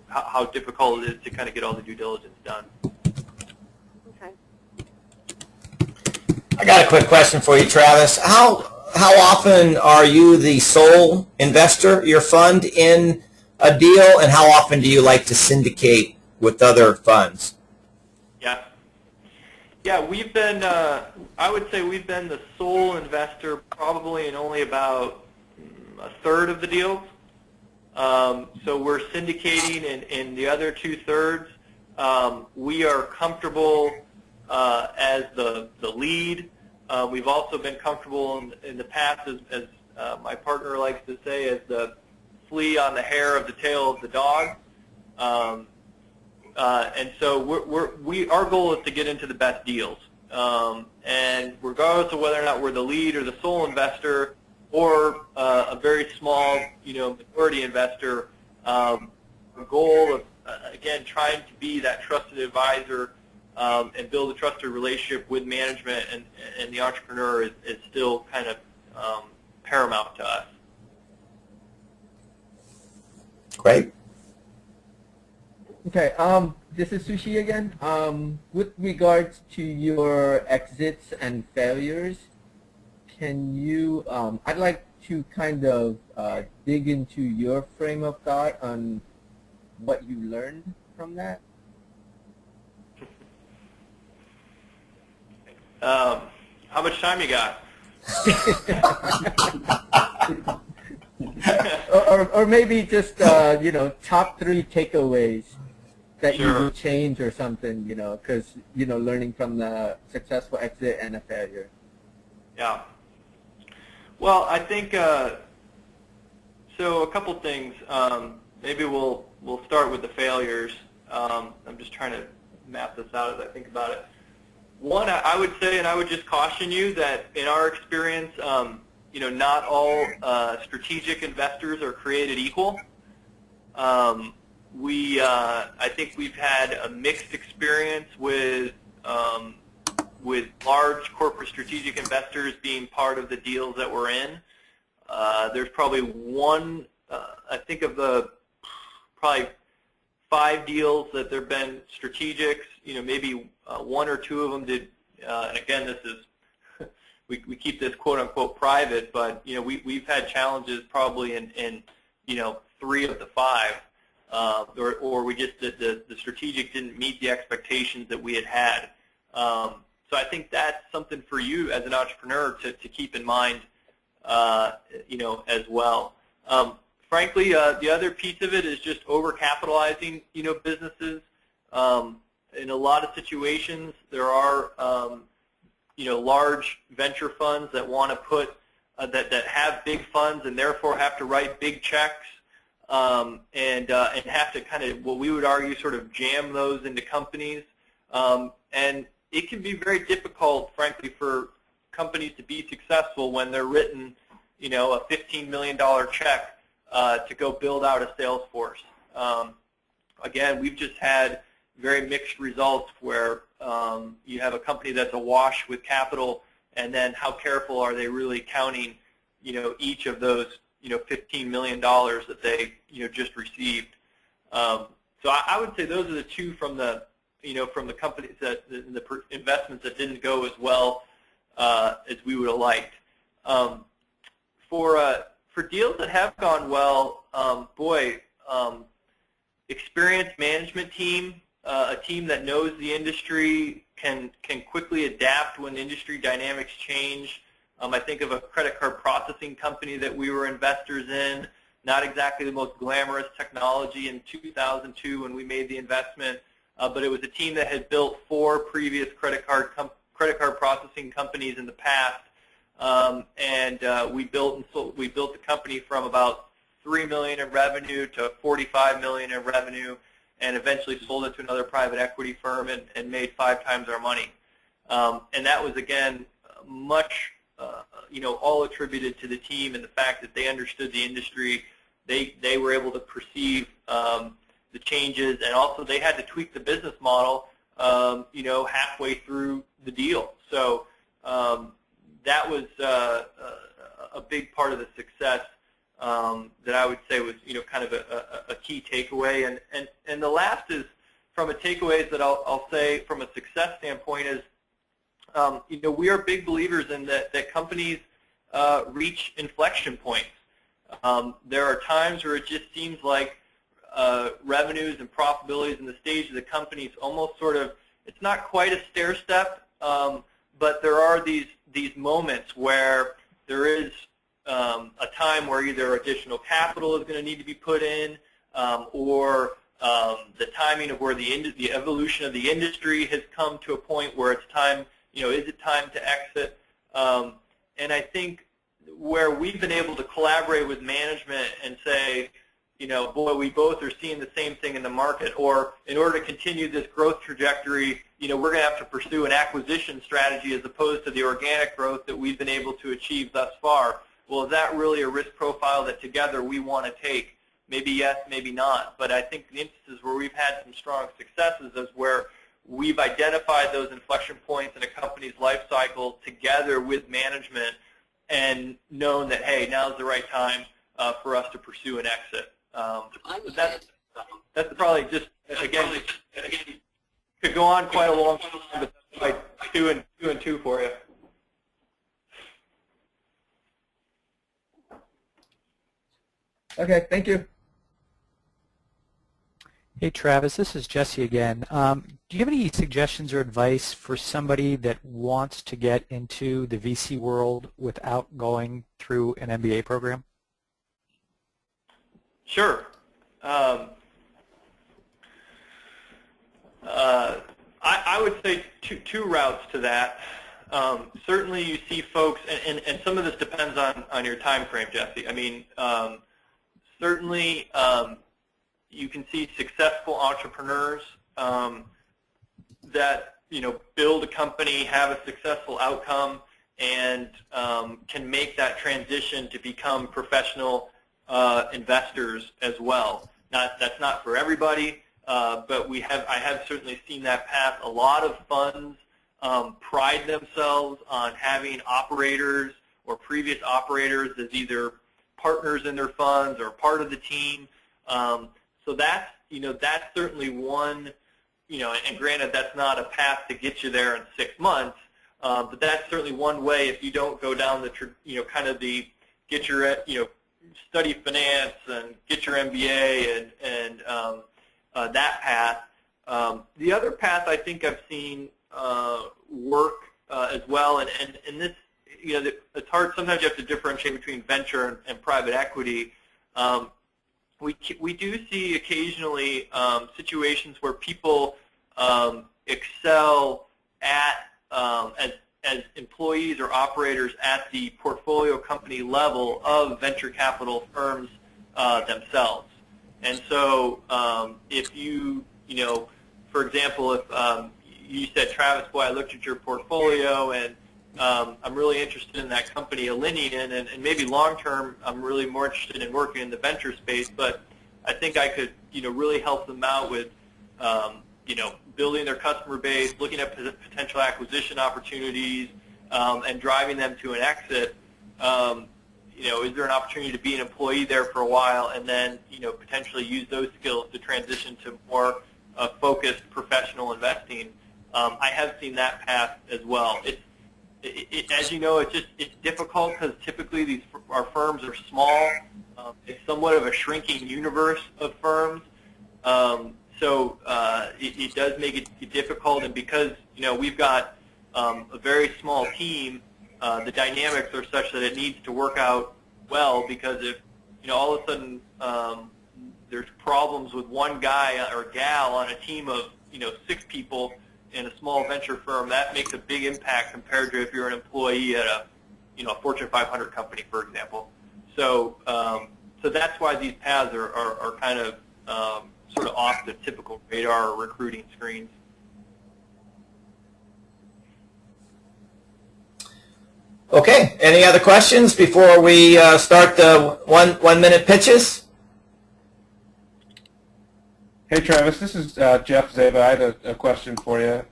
S1: how difficult it is to kind of get all the due diligence done.
S7: Okay.
S2: I got a quick question for you, Travis. How often are you the sole investor, your fund, in a deal, and how often do you like to syndicate with other funds?
S1: Yeah, we've been, I would say we've been the sole investor probably in only about a third of the deals. So we're syndicating in the other 2/3. We are comfortable as the lead. We've also been comfortable in the past, as my partner likes to say, as the flea on the hair of the tail of the dog. And so our goal is to get into the best deals. And regardless of whether or not we're the lead or the sole investor or a very small, majority investor, the goal of, again, trying to be that trusted advisor and build a trusted relationship with management and the entrepreneur is still kind of paramount to us.
S2: Great.
S3: Okay, this is Sushi again. With regards to your exits and failures, can you, I'd like to kind of dig into your frame of thought on what you learned from that.
S1: How much time you got?
S3: or maybe just, top 3 takeaways that you would change or something, because, learning from the successful exit and a failure.
S1: Yeah. Well, I think, so a couple things. Maybe we'll start with the failures. I'm just trying to map this out as I think about it. One, I would say, and I would just caution you that in our experience, not all strategic investors are created equal. I think we've had a mixed experience with large corporate strategic investors being part of the deals that we're in. There's probably one, I think of the probably 5 deals that there have been strategics, maybe 1 or 2 of them did, and again, this is, we keep this quote-unquote private, but we've had challenges probably in 3 of the 5, or we just the strategic didn't meet the expectations that we had. So I think that's something for you as an entrepreneur to keep in mind, as well. Frankly, the other piece of it is just overcapitalizing, businesses. In a lot of situations, there are large venture funds that want to put that have big funds and therefore have to write big checks and have to kind of, what we would argue, sort of jam those into companies. And it can be very difficult, frankly, for companies to be successful when they're written, a $15 million check to go build out a sales force. Again, we've just had very mixed results where you have a company that's awash with capital, and then how careful are they really counting, each of those, $15 million that they, just received. So I would say those are the 2 from the, from the companies that the investments that didn't go as well as we would have liked. For deals that have gone well, experienced management team, a team that knows the industry, can quickly adapt when industry dynamics change. I think of a credit card processing company that we were investors in, not exactly the most glamorous technology in 2002 when we made the investment, but it was a team that had built 4 previous credit card processing companies in the past, we built the company from about $3 million in revenue to $45 million in revenue, and eventually sold it to another private equity firm and made 5 times our money. And that was, again, much, all attributed to the team and the fact that they understood the industry. They were able to perceive the changes, and also they had to tweak the business model, halfway through the deal. So that was a big part of the success that I would say was, kind of a key takeaway. And the last is, from a takeaways that I'll say from a success standpoint is, we are big believers in that companies reach inflection points. There are times where it just seems like revenues and profitabilities in the stage of the company is almost sort of, it's not quite a stair step, but there are these moments where there is a time where either additional capital is going to need to be put in, or the timing of where the evolution of the industry has come to a point where it's time, is it time to exit? And I think where we've been able to collaborate with management and say, boy, we both are seeing the same thing in the market, or in order to continue this growth trajectory, we're going to have to pursue an acquisition strategy as opposed to the organic growth that we've been able to achieve thus far. Well, is that really a risk profile that together we want to take? Maybe yes, maybe not. But I think the instances where we've had some strong successes is where we've identified those inflection points in a company's life cycle together with management and known that, hey, now's the right time for us to pursue an exit. That's probably just, again, could go on quite a long time, but that's like two and two for you.
S3: Okay, thank you.
S5: Hey Travis, this is Jesse again. Do you have any suggestions or advice for somebody that wants to get into the VC world without going through an MBA program?
S1: Sure. I would say two routes to that. Certainly you see folks, and some of this depends on your time frame, Jesse. I mean, certainly you can see successful entrepreneurs that build a company, have a successful outcome, and can make that transition to become professional investors as well. That's not for everybody, but I have certainly seen that path. A lot of funds pride themselves on having operators or previous operators as either partners in their funds or part of the team. So that's certainly one, and granted that's not a path to get you there in 6 months, but that's certainly one way if you don't go down the, kind of the get your, study finance and get your MBA and that path. The other path I think I've seen work as well, and this, it's hard. Sometimes you have to differentiate between venture and private equity. We do see occasionally situations where people excel at as employees or operators at the portfolio company level of venture capital firms themselves. And so if you, for example, if you said, Travis, boy, I looked at your portfolio and I'm really interested in that company, Alinea, and maybe long-term I'm really more interested in working in the venture space, but I think I could, really help them out with, building their customer base, looking at potential acquisition opportunities, and driving them to an exit. Is there an opportunity to be an employee there for a while and then, potentially use those skills to transition to more focused professional investing? I have seen that path as well. As you know, it's difficult because typically our firms are small. It's somewhat of a shrinking universe of firms. So it does make it difficult, and because we've got a very small team, the dynamics are such that it needs to work out well. Because if all of a sudden there's problems with one guy or gal on a team of 6 people in a small venture firm, that makes a big impact compared to if you're an employee at a a Fortune 500 company, for example. So so that's why these paths are kind of sort of off the typical radar recruiting screens.
S2: Okay, any other questions before we start the one-minute pitches?
S8: Hey Travis, this is Jeff Zaba. I had a question for you.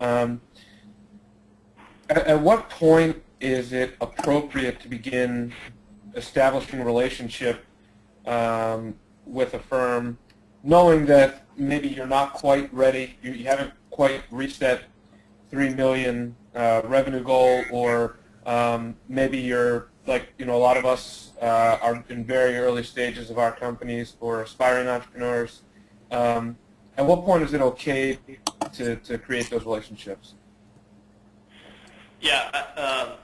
S8: At what point is it appropriate to begin establishing a relationship with a firm, knowing that maybe you're not quite ready, you haven't quite reached that $3 million revenue goal, or maybe you're like, a lot of us are in very early stages of our companies or aspiring entrepreneurs. At what point is it okay to create those relationships?
S1: Yeah,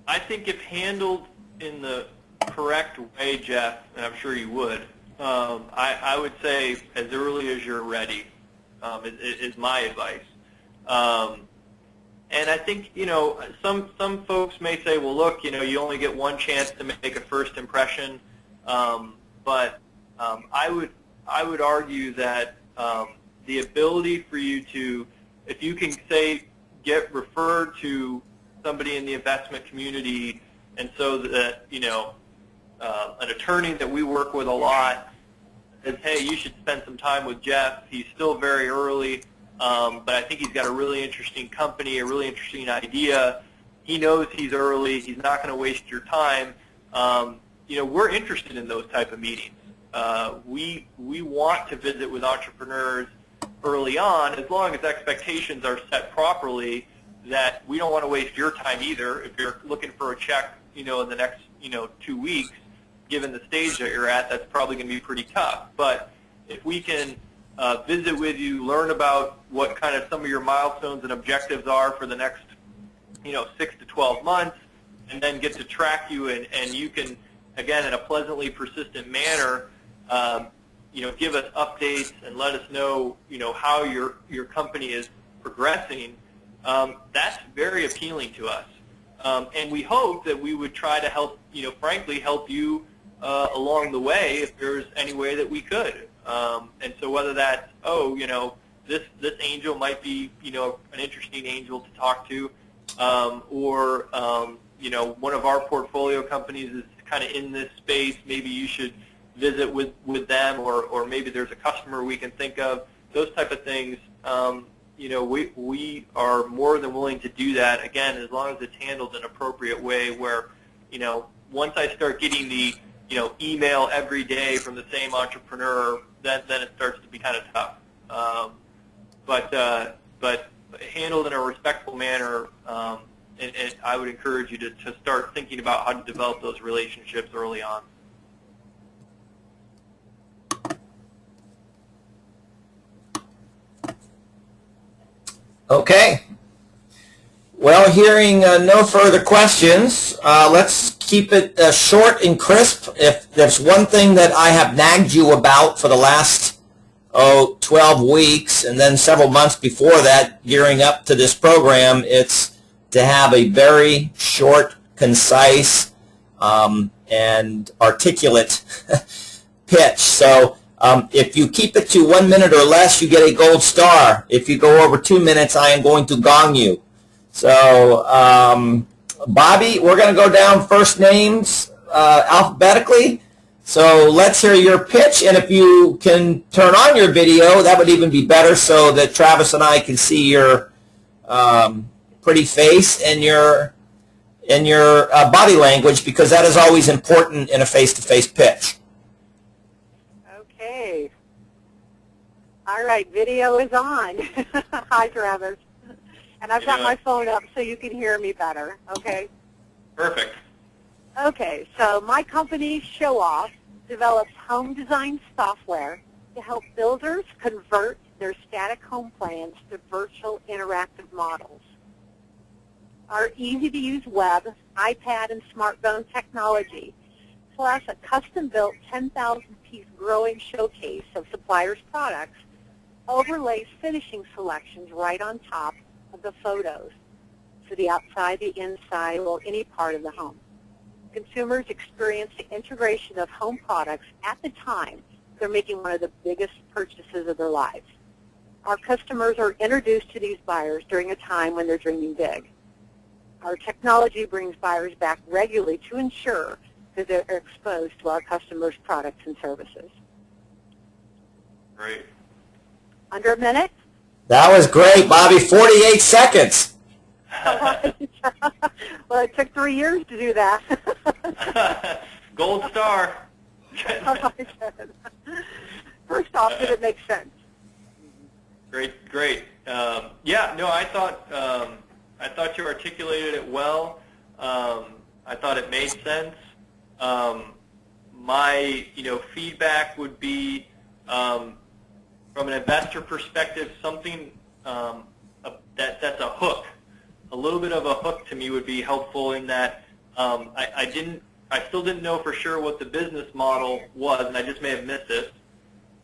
S1: I think if handled in the correct way, Jeff, and I'm sure you would, I would say as early as you're ready is my advice. And I think, some folks may say, well, look, you only get one chance to make a first impression, but I would argue that the ability for you to, if you can say, get referred to somebody in the investment community, and so that, an attorney that we work with a lot says, hey, you should spend some time with Jeff. He's still very early, but I think he's got a really interesting company, a really interesting idea. He knows he's early. He's not going to waste your time. We're interested in those type of meetings. We want to visit with entrepreneurs early on, as long as expectations are set properly, that we don't want to waste your time either. If you're looking for a check, in the next, 2 weeks, given the stage that you're at, that's probably going to be pretty tough. But if we can visit with you, learn about what kind of some of your milestones and objectives are for the next, 6 to 12 months, and then get to track you, and you can, again, in a pleasantly persistent manner, give us updates and let us know, how your company is progressing. That's very appealing to us. And we hope that we would try to help, frankly, help you along the way if there's any way that we could. And so whether that's, this angel might be, an interesting angel to talk to, or, one of our portfolio companies is kind of in this space, maybe you should visit with them, or maybe there's a customer we can think of, those type of things. We are more than willing to do that, again, as long as it's handled in an appropriate way where, once I start getting the, email every day from the same entrepreneur, then it starts to be kind of tough. But handled in a respectful manner, and I would encourage you to start thinking about how to develop those relationships early on.
S2: Okay. Well, hearing no further questions, let's keep it short and crisp. If there's one thing that I have nagged you about for the last 12 weeks and then several months before that, gearing up to this program, it's to have a very short, concise, and articulate pitch. So if you keep it to 1 minute or less, you get a gold star. If you go over 2 minutes, I am going to gong you. So, Bobby, we're going to go down first names alphabetically. So let's hear your pitch, and if you can turn on your video, that would even be better, so that Travis and I can see your pretty face and your body language, because that is always important in a face-to-face pitch.
S7: Okay. All right, video is on. Hi, Travis. And I've got my phone up so you can hear me better, okay?
S1: Perfect.
S7: Okay, so my company, Show Off, develops home design software to help builders convert their static home plans to virtual interactive models. Our easy-to-use web, iPad, and smartphone technology, plus a custom-built 10,000-piece growing showcase of suppliers' products, overlays finishing selections right on top of the photos for the outside, the inside, or any part of the home. consumers experience the integration of home products at the time they're making one of the biggest purchases of their lives. Our customers are introduced to these buyers during a time when they're dreaming big. Our technology brings buyers back regularly to ensure that they're exposed to our customers' products and services.
S1: Great.
S7: Under a minute?
S2: That was great, Bobby. 48 seconds.
S7: Well, it took 3 years to do that.
S1: Gold star.
S7: First off, did it make sense?
S1: Great, great. Yeah, no, I thought you articulated it well. I thought it made sense. My, feedback would be, from an investor perspective, something that's a hook. A little bit of a hook to me would be helpful in that I still didn't know for sure what the business model was, and I just may have missed it.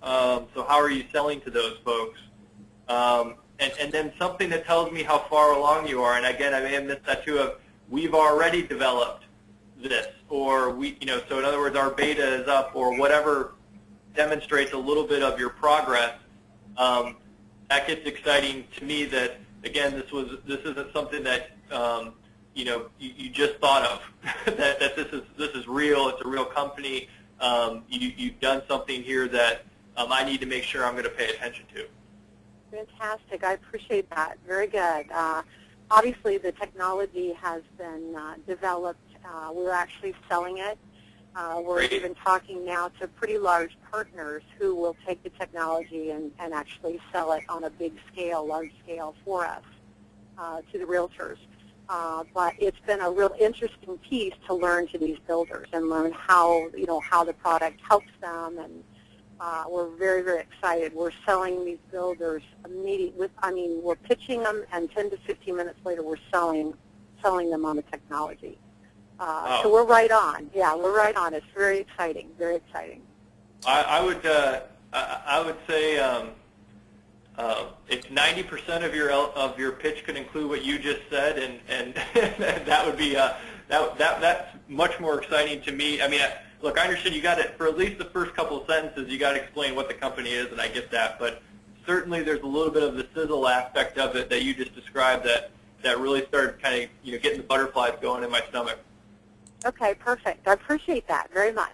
S1: So how are you selling to those folks? And then something that tells me how far along you are, and again, I may have missed that too, of we've already developed this, or so in other words, our beta is up, or whatever demonstrates a little bit of your progress. That gets exciting to me that, again, this isn't something that, you just thought of, that this is real, it's a real company, you've done something here that I need to make sure I'm going to pay attention to.
S7: Fantastic. I appreciate that. Very good. Obviously, the technology has been developed. We're actually selling it. We're
S1: Great.
S7: even talking now to pretty large partners who will take the technology and actually sell it on a big scale, large scale for us to the realtors. But it's been a real interesting piece to learn to these builders and learn how the product helps them, and we're very, very excited. We're selling these builders immediately. We're pitching them, and 10 to 15 minutes later, we're selling them on the technology. So we're right on. Yeah, we're right on. It's very exciting. Very exciting.
S1: I would say if 90% of your pitch could include what you just said, and that would be that's much more exciting to me. Look, I understand you got it for at least the first couple of sentences. You got to explain what the company is, and I get that. But certainly, there's a little bit of the sizzle aspect of it that you just described that really started kind of getting the butterflies going in my stomach.
S7: Okay, perfect. I appreciate that very much.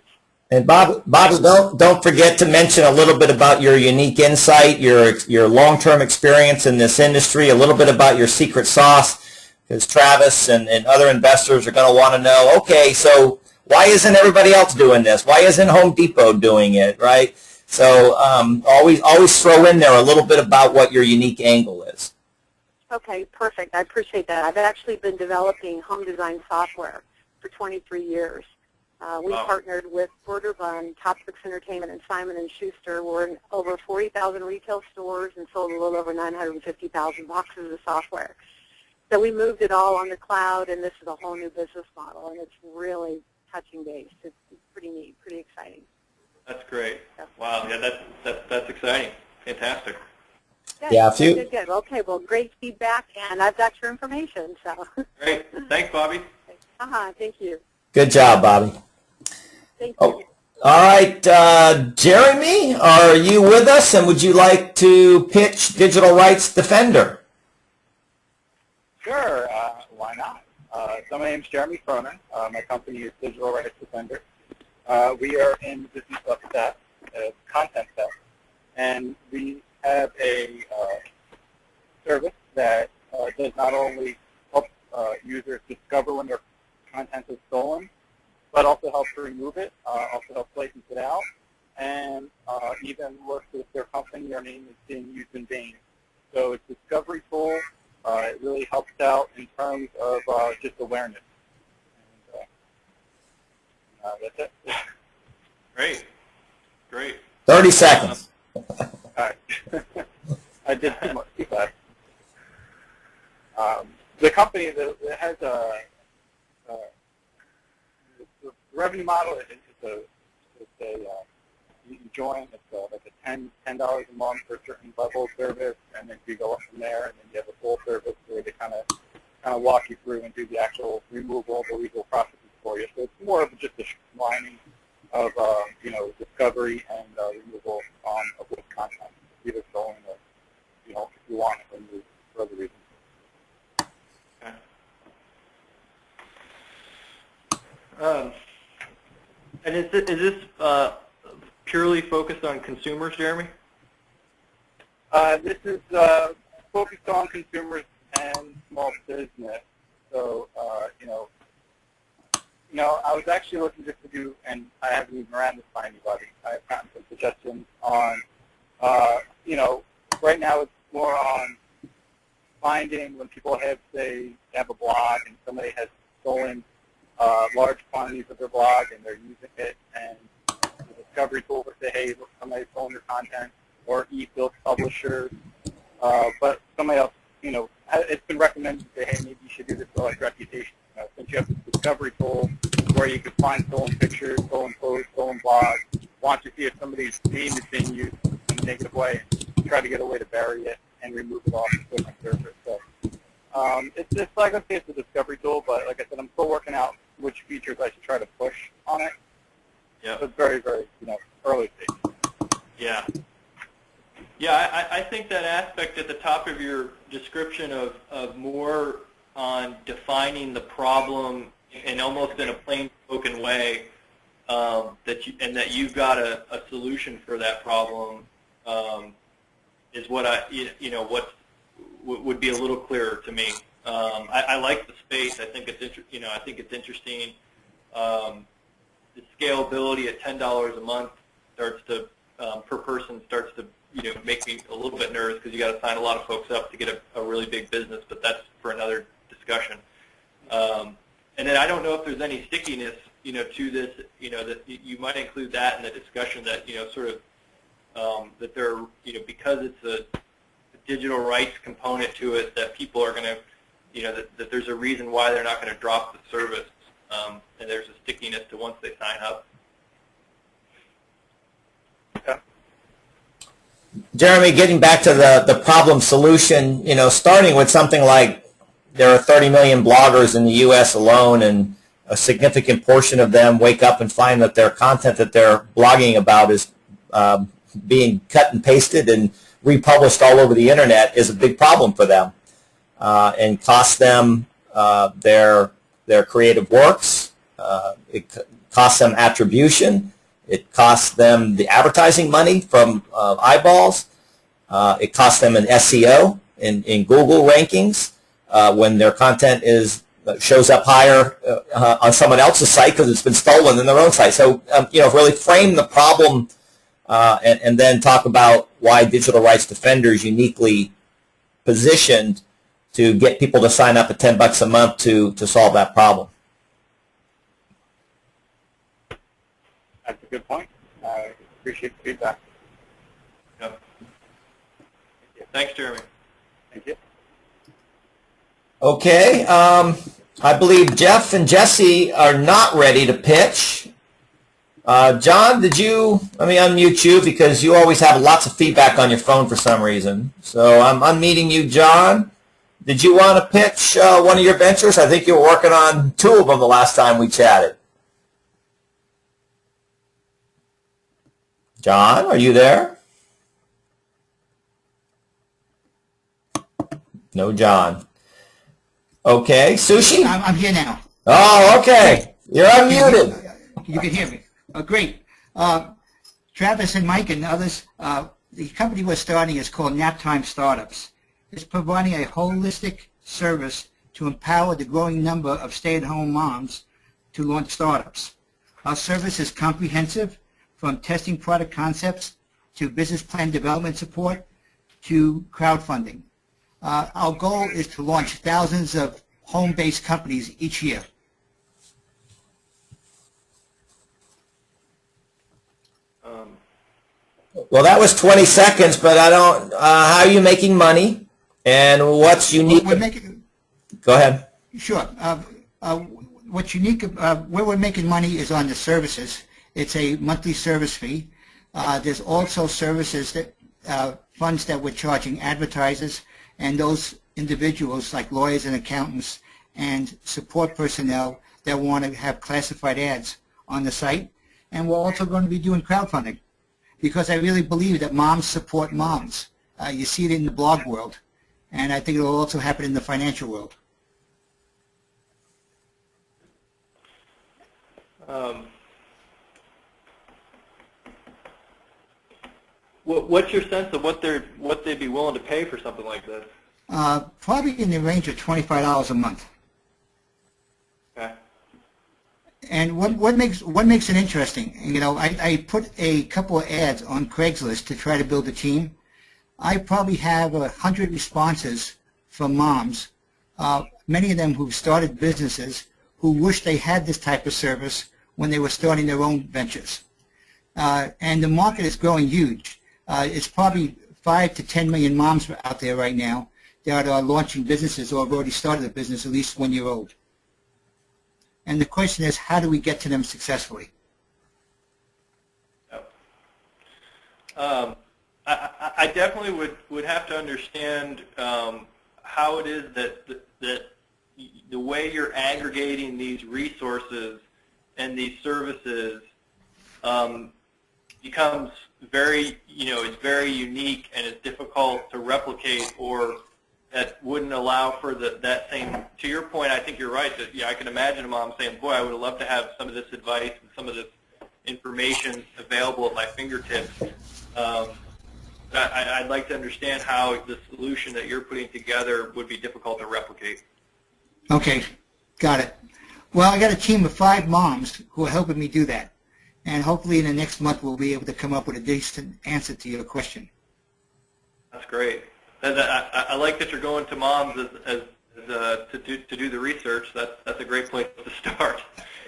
S2: And Bobby, don't forget to mention a little bit about your unique insight, your long-term experience in this industry, a little bit about your secret sauce, because Travis and other investors are going to want to know, okay, so why isn't everybody else doing this? Why isn't Home Depot doing it, right? So always throw in there a little bit about what your unique angle is.
S7: Okay, perfect. I appreciate that. I've actually been developing home design software for 23 years. We partnered with Border Bun, Top 6 Entertainment, and Simon & Schuster. We're in over 40,000 retail stores and sold a little over 950,000 boxes of software. So we moved it all on the cloud, and this is a whole new business model, and it's really touching base. It's pretty neat, pretty exciting.
S1: That's great. Wow, yeah, that's exciting. Fantastic.
S7: Good.
S2: Yeah,
S7: Good. Okay, well, great feedback, and I've got your information. So.
S1: Great. Thanks, Bobby.
S7: Thank you.
S2: Good job, Bobby.
S7: Thank you.
S2: All right, Jeremy, are you with us, and would you like to pitch Digital Rights Defender?
S9: Sure, why not? So my name is Jeremy Cronin. My company is Digital Rights Defender. We are in the business of theft, content theft, and we have a service that does not only help users discover when their content is stolen, but also helps to remove it, also helps license it out, and even works with their company or name is being used in vain. So it's a discovery tool. It really helps out in terms of just awareness. And, that's it.
S1: Great.
S2: 30 seconds.
S9: All right. I did too much. Too fast. The company that has the revenue model you can join. It's like a $10 a month for a certain level of service, and then you go up from there, and then you have a full service where they kind of walk you through and do the actual removal of the legal processes for for you. So it's more of just a streamlining of discovery and removal of web content, either stolen or if you want it removed for other reasons.
S1: And is this purely focused on consumers, Jeremy?
S9: This is focused on consumers and small business. So, I was actually looking just to do, and I haven't even ran this by anybody. I've gotten some suggestions on, right now it's more on finding when people have, say, they have a blog and somebody has stolen large quantities of their blog and they're using it, and the discovery tool will say, hey, look, somebody's stolen your content, or e-book publishers, but somebody else, it's been recommended to say, hey, maybe you should do this for like reputation. Since you have this discovery tool where you can find stolen pictures, stolen posts, stolen blogs, why don't you see if somebody's name is being used in a negative way and try to get a way to bury it and remove it off the different servers. So it's like I say, it's a discovery tool, but like I said, I'm still working out which features I should try to push on it.
S1: Yeah.
S9: So it's very, very, early stage.
S1: Yeah. Yeah, I think that aspect at the top of your description of more on defining the problem and almost in a plain spoken way, that you've got a solution for that problem, is what what would be a little clearer to me. I like the space. I think it's interesting. The scalability at $10 a month starts to per person starts to make me a little bit nervous, because you got to sign a lot of folks up to get a really big business. But that's for another discussion. And then I don't know if there's any stickiness to this. That you might include that in the discussion, that sort of that there because it's a digital rights component to it, that people are going to that there's a reason why they're not going to drop the service, and there's a stickiness to once they sign up.
S9: Yeah.
S2: Jeremy, getting back to the problem solution, starting with something like there are 30 million bloggers in the U.S. alone, and a significant portion of them wake up and find that their content that they're blogging about is being cut and pasted and republished all over the internet, is a big problem for them, and costs them their creative works. It costs them attribution. It costs them the advertising money from eyeballs. It costs them an SEO in Google rankings when their content shows up higher on someone else's site because it's been stolen in their own site. So really frame the problem and then talk about why digital rights defenders uniquely positioned to get people to sign up at $10 a month to solve that problem.
S9: That's a good point. I appreciate the feedback.
S1: Yep. Thanks, Jeremy.
S9: Thank you.
S2: Okay. I believe Jeff and Jesse are not ready to pitch. John, let me unmute you, because you always have lots of feedback on your phone for some reason. So I'm unmuting you, John. Did you want to pitch one of your ventures? I think you were working on 2 of them the last time we chatted. John, are you there? No, John. Okay, Sushi?
S6: I'm here now.
S2: Oh, okay. You're unmuted.
S6: You can hear me. Great. Travis and Mike and others, the company we're starting is called Naptime Startups. It's providing a holistic service to empower the growing number of stay-at-home moms to launch startups. Our service is comprehensive, from testing product concepts to business plan development support to crowdfunding. Our goal is to launch thousands of home-based companies each year.
S2: Well, that was 20 seconds, but I don't. How are you making money, and what's unique? Go ahead.
S6: Sure. What's unique, where we're making money is on the services. It's a monthly service fee. There's also services that funds that we're charging advertisers and those individuals like lawyers and accountants and support personnel that want to have classified ads on the site. And we're also going to be doing crowdfunding because I really believe that moms support moms. You see it in the blog world, and I think it will also happen in the financial world.
S1: What's your sense of what they'd be willing to pay for something like this?
S6: Probably in the range of $25 a month.
S1: Okay.
S6: And what makes it interesting? You know, I put a couple of ads on Craigslist to try to build a team. I probably have 100 responses from moms, many of them who've started businesses who wish they had this type of service when they were starting their own ventures. And the market is growing huge. It's probably 5 to 10 million moms out there right now that are launching businesses or have already started a business at least 1 year old. And the question is, how do we get to them successfully?
S1: I definitely would have to understand how it is that the way you're aggregating these resources and these services becomes very, it's very unique and it's difficult to replicate, or that wouldn't allow for that same, to your point, I think you're right, that I can imagine a mom saying, boy, I would have loved to have some of this advice and some of this information available at my fingertips. I'd like to understand how the solution that you're putting together would be difficult to replicate.
S6: Okay, got it. Well, I got a team of 5 moms who are helping me do that. And hopefully in the next month we'll be able to come up with a decent answer to your question.
S1: That's great. I like that you're going to moms to do the research. That's a great place to start.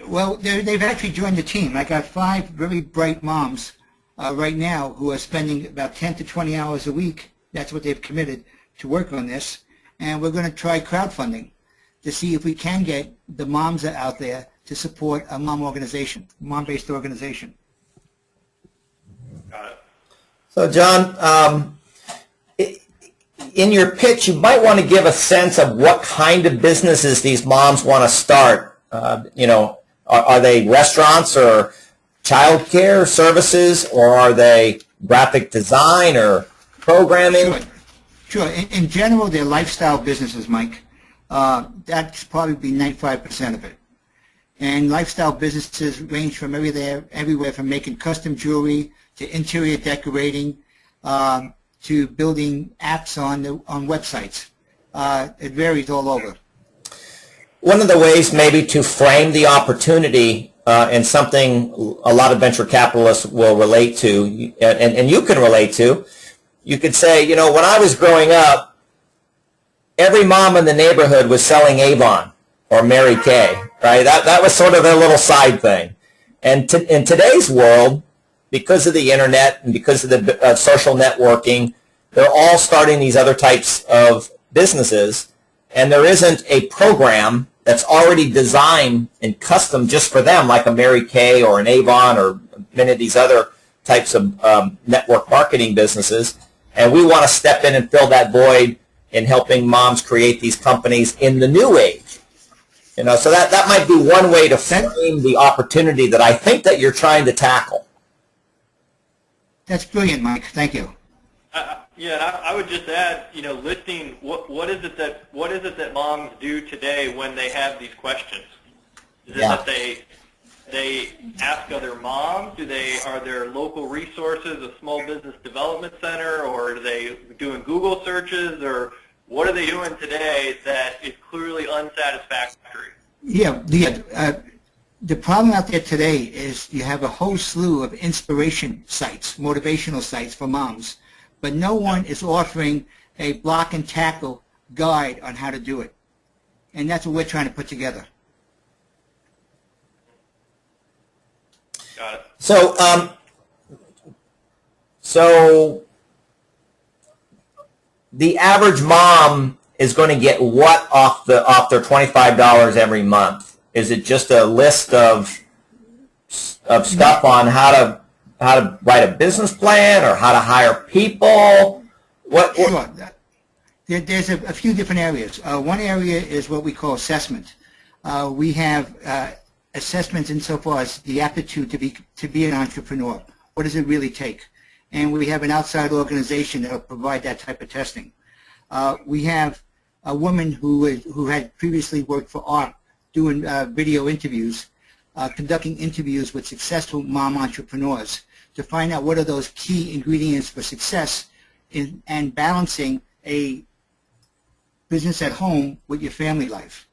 S6: Well, they've actually joined the team. I got 5 very bright moms right now who are spending about 10 to 20 hours a week. That's what they've committed to work on this. And we're going to try crowdfunding to see if we can get the moms out there to support a mom-based organization.
S1: Got it.
S2: So, John, in your pitch, you might want to give a sense of what kind of businesses these moms want to start. Are they restaurants or child care services, or are they graphic design or programming?
S6: Sure. In general, they're lifestyle businesses, Mike. That's probably 95% of it. And lifestyle businesses range from everywhere from making custom jewelry to interior decorating to building apps on websites. It varies all over.
S2: One of the ways maybe to frame the opportunity and something a lot of venture capitalists will relate to, and you can relate to, you could say, when I was growing up, every mom in the neighborhood was selling Avon or Mary Kay, right? That was sort of a little side thing. And in today's world, because of the internet and because of the social networking, they're all starting these other types of businesses, and there isn't a program that's already designed and custom just for them, like a Mary Kay or an Avon or many of these other types of network marketing businesses. And we want to step in and fill that void in helping moms create these companies in the new age. So that might be one way to frame the opportunity that I think that you're trying to tackle.
S6: That's brilliant, Mike. Thank you.
S1: Yeah, I would just add, listing what is it that moms do today when they have these questions? Is it that they ask other moms? Are there local resources, a small business development center, or are they doing Google searches, or what are they doing today that is clearly unsatisfactory?
S6: Yeah, the problem out there today is you have a whole slew of inspiration sites, motivational sites for moms, but no one is offering a block and tackle guide on how to do it. And that's what we're trying to put together.
S1: Got it.
S2: So the average mom is going to get what off their $25 every month? Is it just a list of stuff on how to write a business plan or how to hire people?
S6: Sure. There's a few different areas. One area is what we call assessment. We have assessments insofar as the aptitude to be an entrepreneur. What does it really take? And we have an outside organization that will provide that type of testing. We have a woman who had previously worked for ARP doing video interviews, conducting interviews with successful mom entrepreneurs to find out what are those key ingredients for success and balancing a business at home with your family life.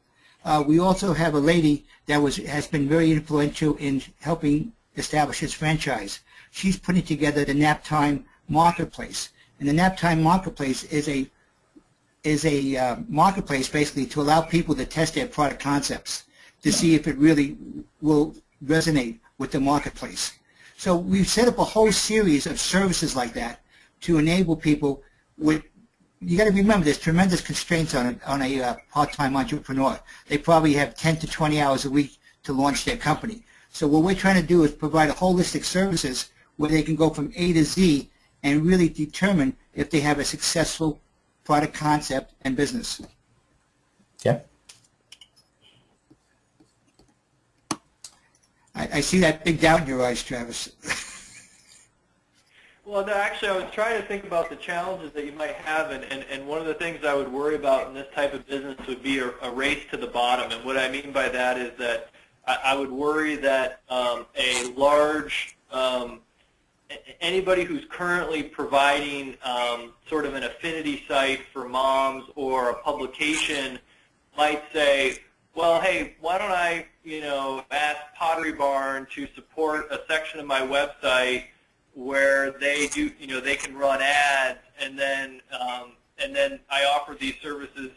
S6: We also have a lady that has been very influential in helping establish this franchise. She's putting together the Naptime Marketplace. And the Naptime Marketplace is a marketplace basically to allow people to test their product concepts to see if it really will resonate with the marketplace. So we've set up a whole series of services like that to enable people with, you got to remember there's tremendous constraints on a part-time entrepreneur. They probably have 10 to 20 hours a week to launch their company. So what we're trying to do is provide a holistic services where they can go from A to Z and really determine if they have a successful product concept and business.
S2: Yeah.
S6: I see that big doubt in your eyes, Travis.
S1: Well, no, actually, I was trying to think about the challenges that you might have, and one of the things I would worry about in this type of business would be a race to the bottom. And what I mean by that is that I would worry that a large, anybody who's currently providing sort of an affinity site for moms or a publication might say, well, hey, why don't I, ask Pottery Barn to support a section of my website where they do, they can run ads, and then I offer these services,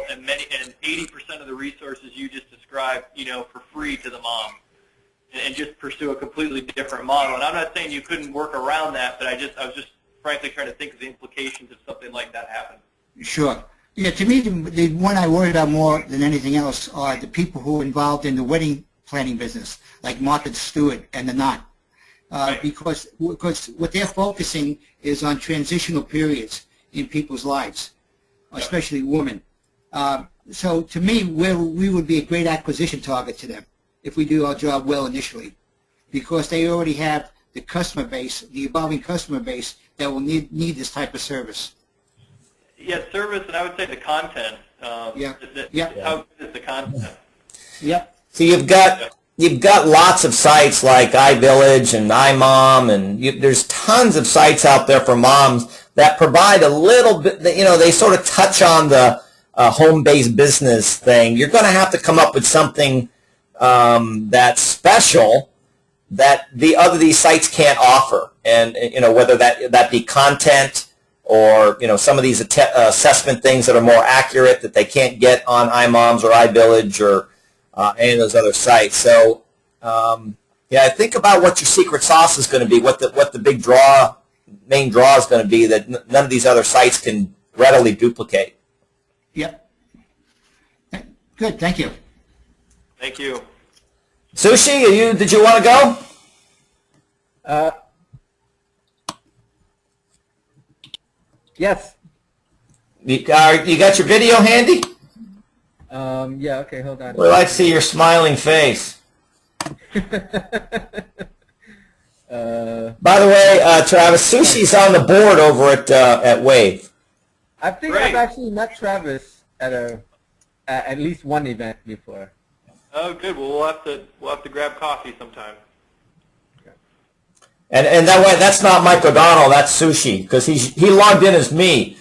S1: and 80% of the resources you just described, for free to the mom, and just pursue a completely different model. And I'm not saying you couldn't work around that, but I was just frankly trying to think of the implications of something like that happening.
S6: Sure. Yeah, to me, the one I worry about more than anything else are the people who are involved in the wedding planning business, like Martha Stewart and the Knot.
S1: Right.
S6: Because what they're focusing is on transitional periods in people's lives, especially women. So to me, we would be a great acquisition target to them if we do our job well initially, because they already have the customer base, the evolving customer base that will need this type of service.
S1: Yeah, service, and I would say the content.
S6: Yeah.
S1: How good is the content?
S6: Yep.
S2: So you've got lots of sites like iVillage and iMom, and there's tons of sites out there for moms that provide a little bit, they sort of touch on the home-based business thing. You're going to have to come up with something that's special that these sites can't offer, and whether that be content or some of these assessment things that are more accurate that they can't get on iMoms or iVillage or any of those other sites. So, think about what your secret sauce is going to be, what the main draw is going to be that none of these other sites can readily duplicate.
S6: Yep. Good. Thank you.
S1: Thank you.
S2: Sushi, did you want to go?
S3: Yes.
S2: You got your video handy?
S3: Yeah, okay, hold on.
S2: Well, I'd see your smiling face. By the way, Travis, Sushi's on the board over at Wave.
S3: I think
S1: Great.
S3: I've actually met Travis at at least one event before.
S1: Oh, good. Well, we'll have to grab coffee sometime.
S2: And that way, that's not Mike O'Donnell, that's Sushi, because he logged in as me.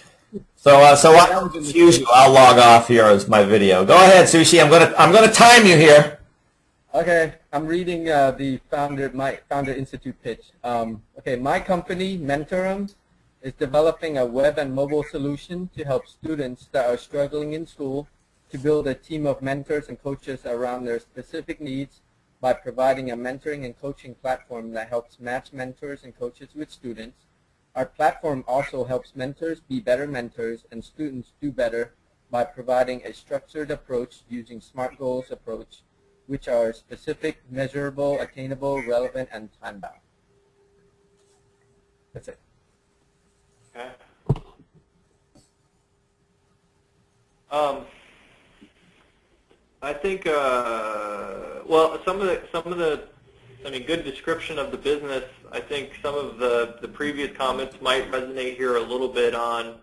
S2: So I don't confuse you. I'll log off here as my video. Go ahead, Sushi. I'm gonna time you here.
S3: Okay, I'm reading the Founder Institute pitch. Okay, my company, Mentorum, is developing a web and mobile solution to help students that are struggling in school to build a team of mentors and coaches around their specific needs by providing a mentoring and coaching platform that helps match mentors and coaches with students. Our platform also helps mentors be better mentors and students do better by providing a structured approach using SMART goals approach, which are specific, measurable, attainable, relevant, and time-bound. That's it.
S1: Okay. I think, well, some of the, I mean, good description of the business. I think some of the previous comments might resonate here a little bit on,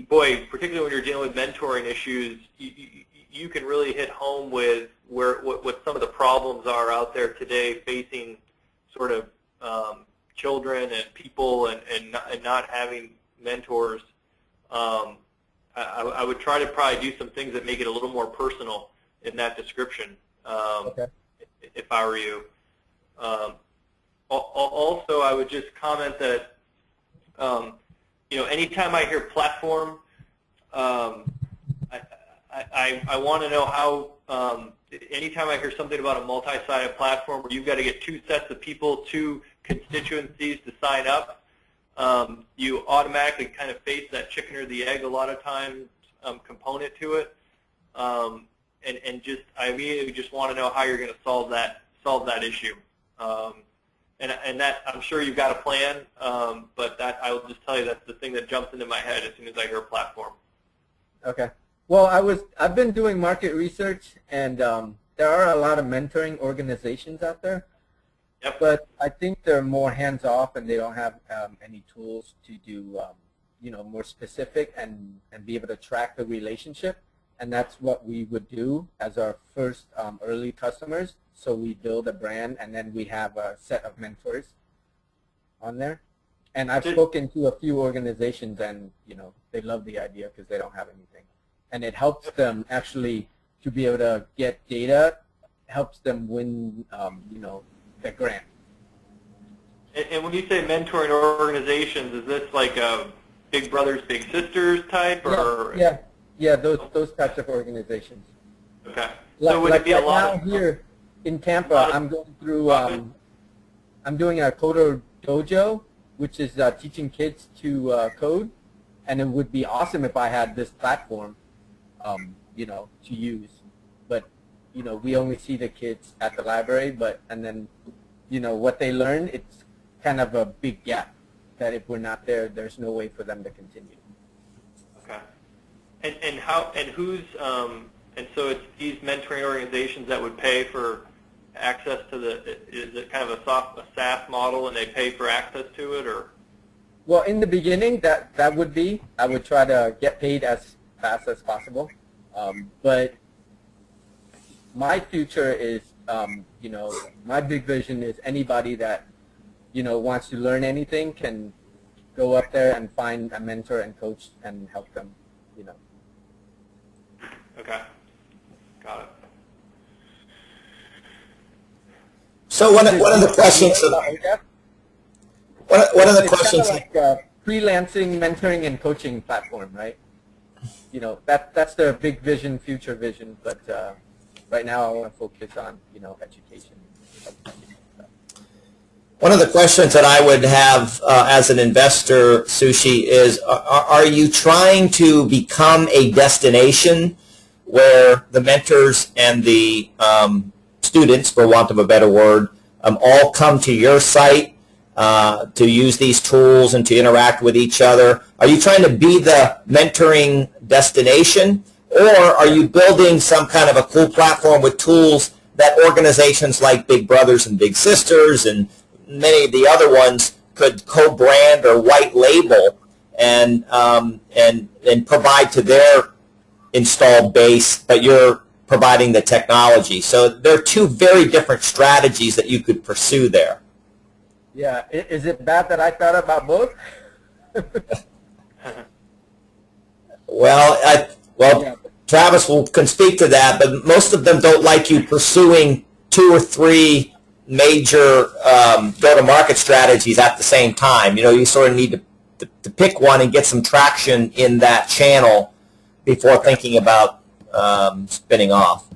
S1: boy, particularly when you're dealing with mentoring issues, you can really hit home with what some of the problems are out there today facing sort of children and people and not having mentors. I would try to probably do some things that make it a little more personal in that description,
S3: Okay.
S1: if I were you. Also, I would just comment that, you know, anytime I hear platform, I want to know how, anytime I hear something about a multi-sided platform where you've got to get two sets of people, two constituencies to sign up, you automatically kind of face that chicken or the egg a lot of times component to it, and just I immediately just want to know how you're going to solve that issue, and that I'm sure you've got a plan, but that I will just tell you that's the thing that jumps into my head as soon as I hear platform.
S3: Okay. Well, I've been doing market research, and there are a lot of mentoring organizations out there.
S1: Yep.
S3: But I think they're more hands-off, and they don't have any tools to do, you know, more specific and be able to track the relationship. And that's what we would do as our first early customers. So we build a brand, and then we have a set of mentors on there. And I've spoken to a few organizations, and you know, they love the idea because they don't have anything, and it helps them actually to be able to get data, helps them win, you know, the grant.
S1: And when you say mentoring organizations, is this like a Big Brothers Big Sisters type, or
S3: yeah, those types of organizations.
S1: Okay.
S3: Like,
S1: So would it be
S3: right
S1: a lot
S3: now here in Tampa, I'm going through. I'm doing a coder dojo, which is teaching kids to code, and it would be awesome if I had this platform, you know, to use. But you know, we only see the kids at the library, and then, you know, what they learn, it's kind of a big gap that if we're not there, there's no way for them to continue.
S1: Okay. And so it's these mentoring organizations that would pay for access to is it kind of a SaaS model, and they pay for access to it, or?
S3: Well, in the beginning, that would be, I would try to get paid as fast as possible, but my future is, you know, my big vision is anybody that, you know, wants to learn anything can go up there and find a mentor and coach and help them, you know.
S1: Okay, got it.
S2: So one of the questions. One of the questions.
S3: It's kind of like a freelancing, mentoring, and coaching platform, right? You know, that's the big vision, future vision, but. Right now, I want to focus on, you know, education.
S2: One of the questions that I would have as an investor, Sushi, is are you trying to become a destination where the mentors and the students, for want of a better word, all come to your site to use these tools and to interact with each other? Are you trying to be the mentoring destination? Or are you building some kind of a cool platform with tools that organizations like Big Brothers and Big Sisters and many of the other ones could co-brand or white label and provide to their installed base, but you're providing the technology? So there are two very different strategies that you could pursue there.
S3: Yeah, is it bad that I thought about both?
S2: Well, Travis can speak to that, but most of them don't like you pursuing 2 or 3 major go-to-market strategies at the same time. You know, you sort of need to pick one and get some traction in that channel before thinking about spinning off.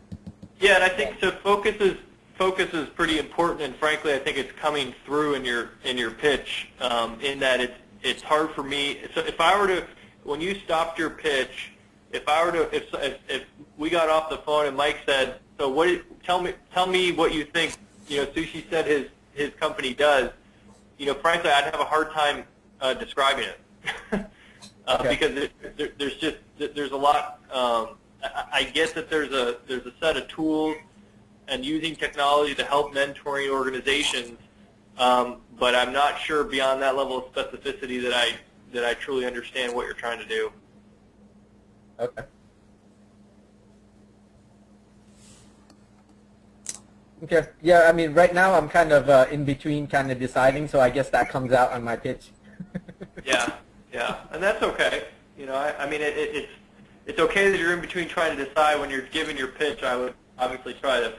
S1: Yeah, and I think so. Focus is pretty important, and frankly, I think it's coming through in your pitch. In that it's hard for me. So if I were to, when you stopped your pitch, if we got off the phone and Mike said, so tell me what you think, you know, Sushi said his company does, you know, frankly, I'd have a hard time describing it.
S3: Okay.
S1: Because there's a lot, I get that there's a set of tools and using technology to help mentoring organizations, but I'm not sure beyond that level of specificity that I truly understand what you're trying to do.
S3: Okay. Okay. Yeah, I mean, right now I'm kind of in between, kind of deciding, so I guess that comes out on my pitch.
S1: Yeah, and that's okay. You know, I mean, it's okay that you're in between trying to decide. When you're giving your pitch, I would obviously try to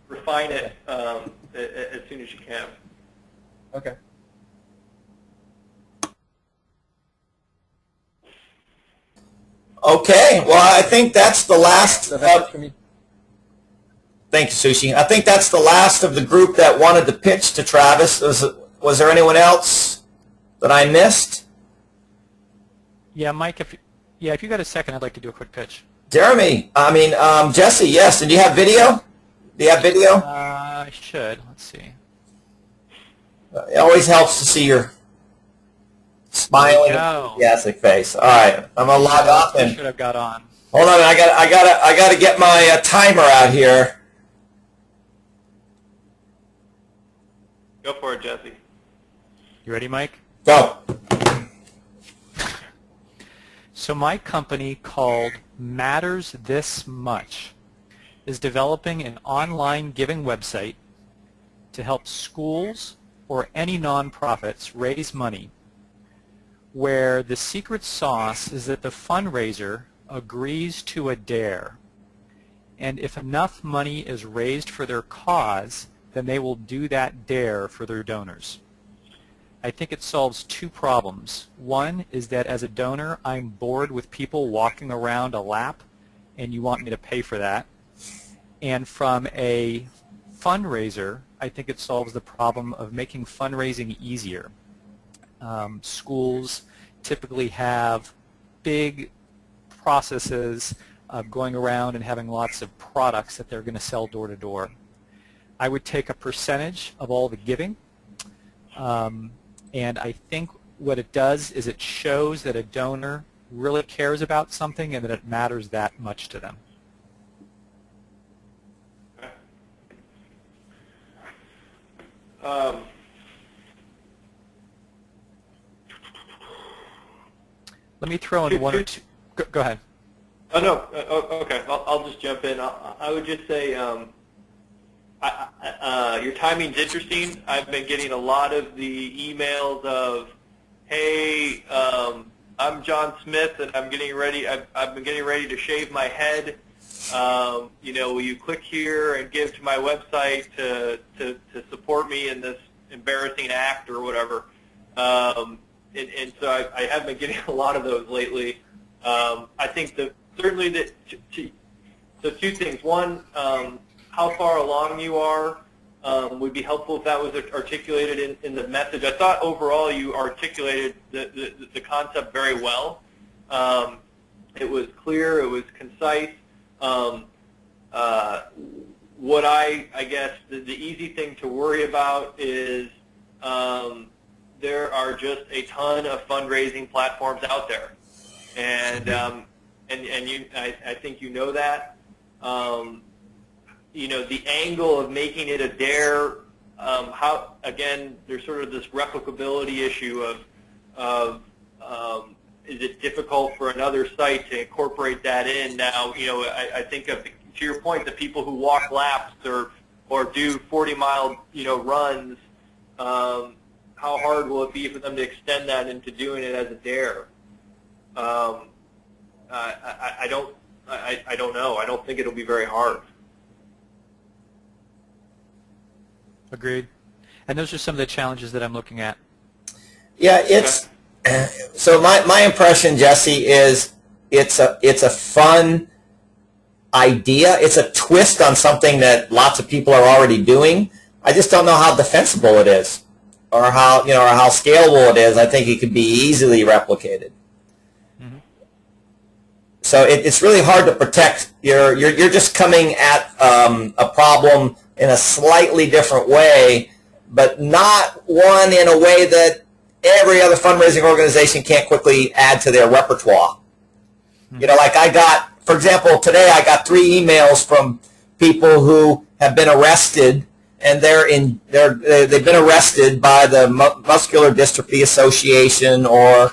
S1: refine it as soon as you can.
S3: Okay.
S2: Okay, well, I think that's the last.
S3: So that's it for me.
S2: Thank you, Sushi. I think that's the last of the group that wanted to pitch to Travis. Was there anyone else that I missed?
S5: Yeah, Mike, if you got a second, I'd like to do a quick pitch.
S2: Jeremy, Jesse, yes. And do you have video? Do you have video?
S5: I should. Let's see.
S2: It always helps to see your smiling, enthusiastic face. All right, I'm gonna log off and
S5: should have got on.
S2: Hold on, I gotta get my timer out here.
S1: Go for it, Jesse.
S5: You ready, Mike?
S2: Go.
S5: So my company called Matters This Much is developing an online giving website to help schools or any nonprofits raise money, where the secret sauce is that the fundraiser agrees to a dare. And if enough money is raised for their cause, then they will do that dare for their donors. I think it solves two problems. One is that as a donor, I'm bored with people walking around a lap, and you want me to pay for that. And from a fundraiser, I think it solves the problem of making fundraising easier. Schools typically have big processes of going around and having lots of products that they're going to sell door to door. I would take a percentage of all the giving, and I think what it does is it shows that a donor really cares about something and that it matters that much to them. Let me throw in one or two. Go ahead.
S1: Oh, no. Okay. I'll just jump in. I would just say your timing's interesting. I've been getting a lot of the emails of, hey, I'm John Smith, and I'm getting ready. I've been getting ready to shave my head. You know, will you click here and give to my website to support me in this embarrassing act or whatever? And so I have been getting a lot of those lately. I think that certainly that. So two things. One, how far along you are would be helpful if that was articulated in the message. I thought overall you articulated the concept very well. It was clear. It was concise. What I guess the easy thing to worry about is there are just a ton of fundraising platforms out there, and I think you know that. You know, the angle of making it a dare, how, again, there's sort of this replicability issue of is it difficult for another site to incorporate that in? Now, you know, I think of, to your point, the people who walk laps or do 40-mile, you know, runs, how hard will it be for them to extend that into doing it as a dare? I don't know. I don't think it'll be very hard.
S5: Agreed. And those are some of the challenges that I'm looking at.
S2: Yeah, it's so my impression, Jesse, is it's a fun idea. It's a twist on something that lots of people are already doing. I just don't know how defensible it is, or how scalable it is. I think it could be easily replicated. Mm-hmm. So it's really hard to protect. You're just coming at a problem in a slightly different way, but not one in a way that every other fundraising organization can't quickly add to their repertoire. Mm-hmm. You know, like I got for example, today I got 3 emails from people who have been arrested, and they've been arrested by the Muscular Dystrophy Association, or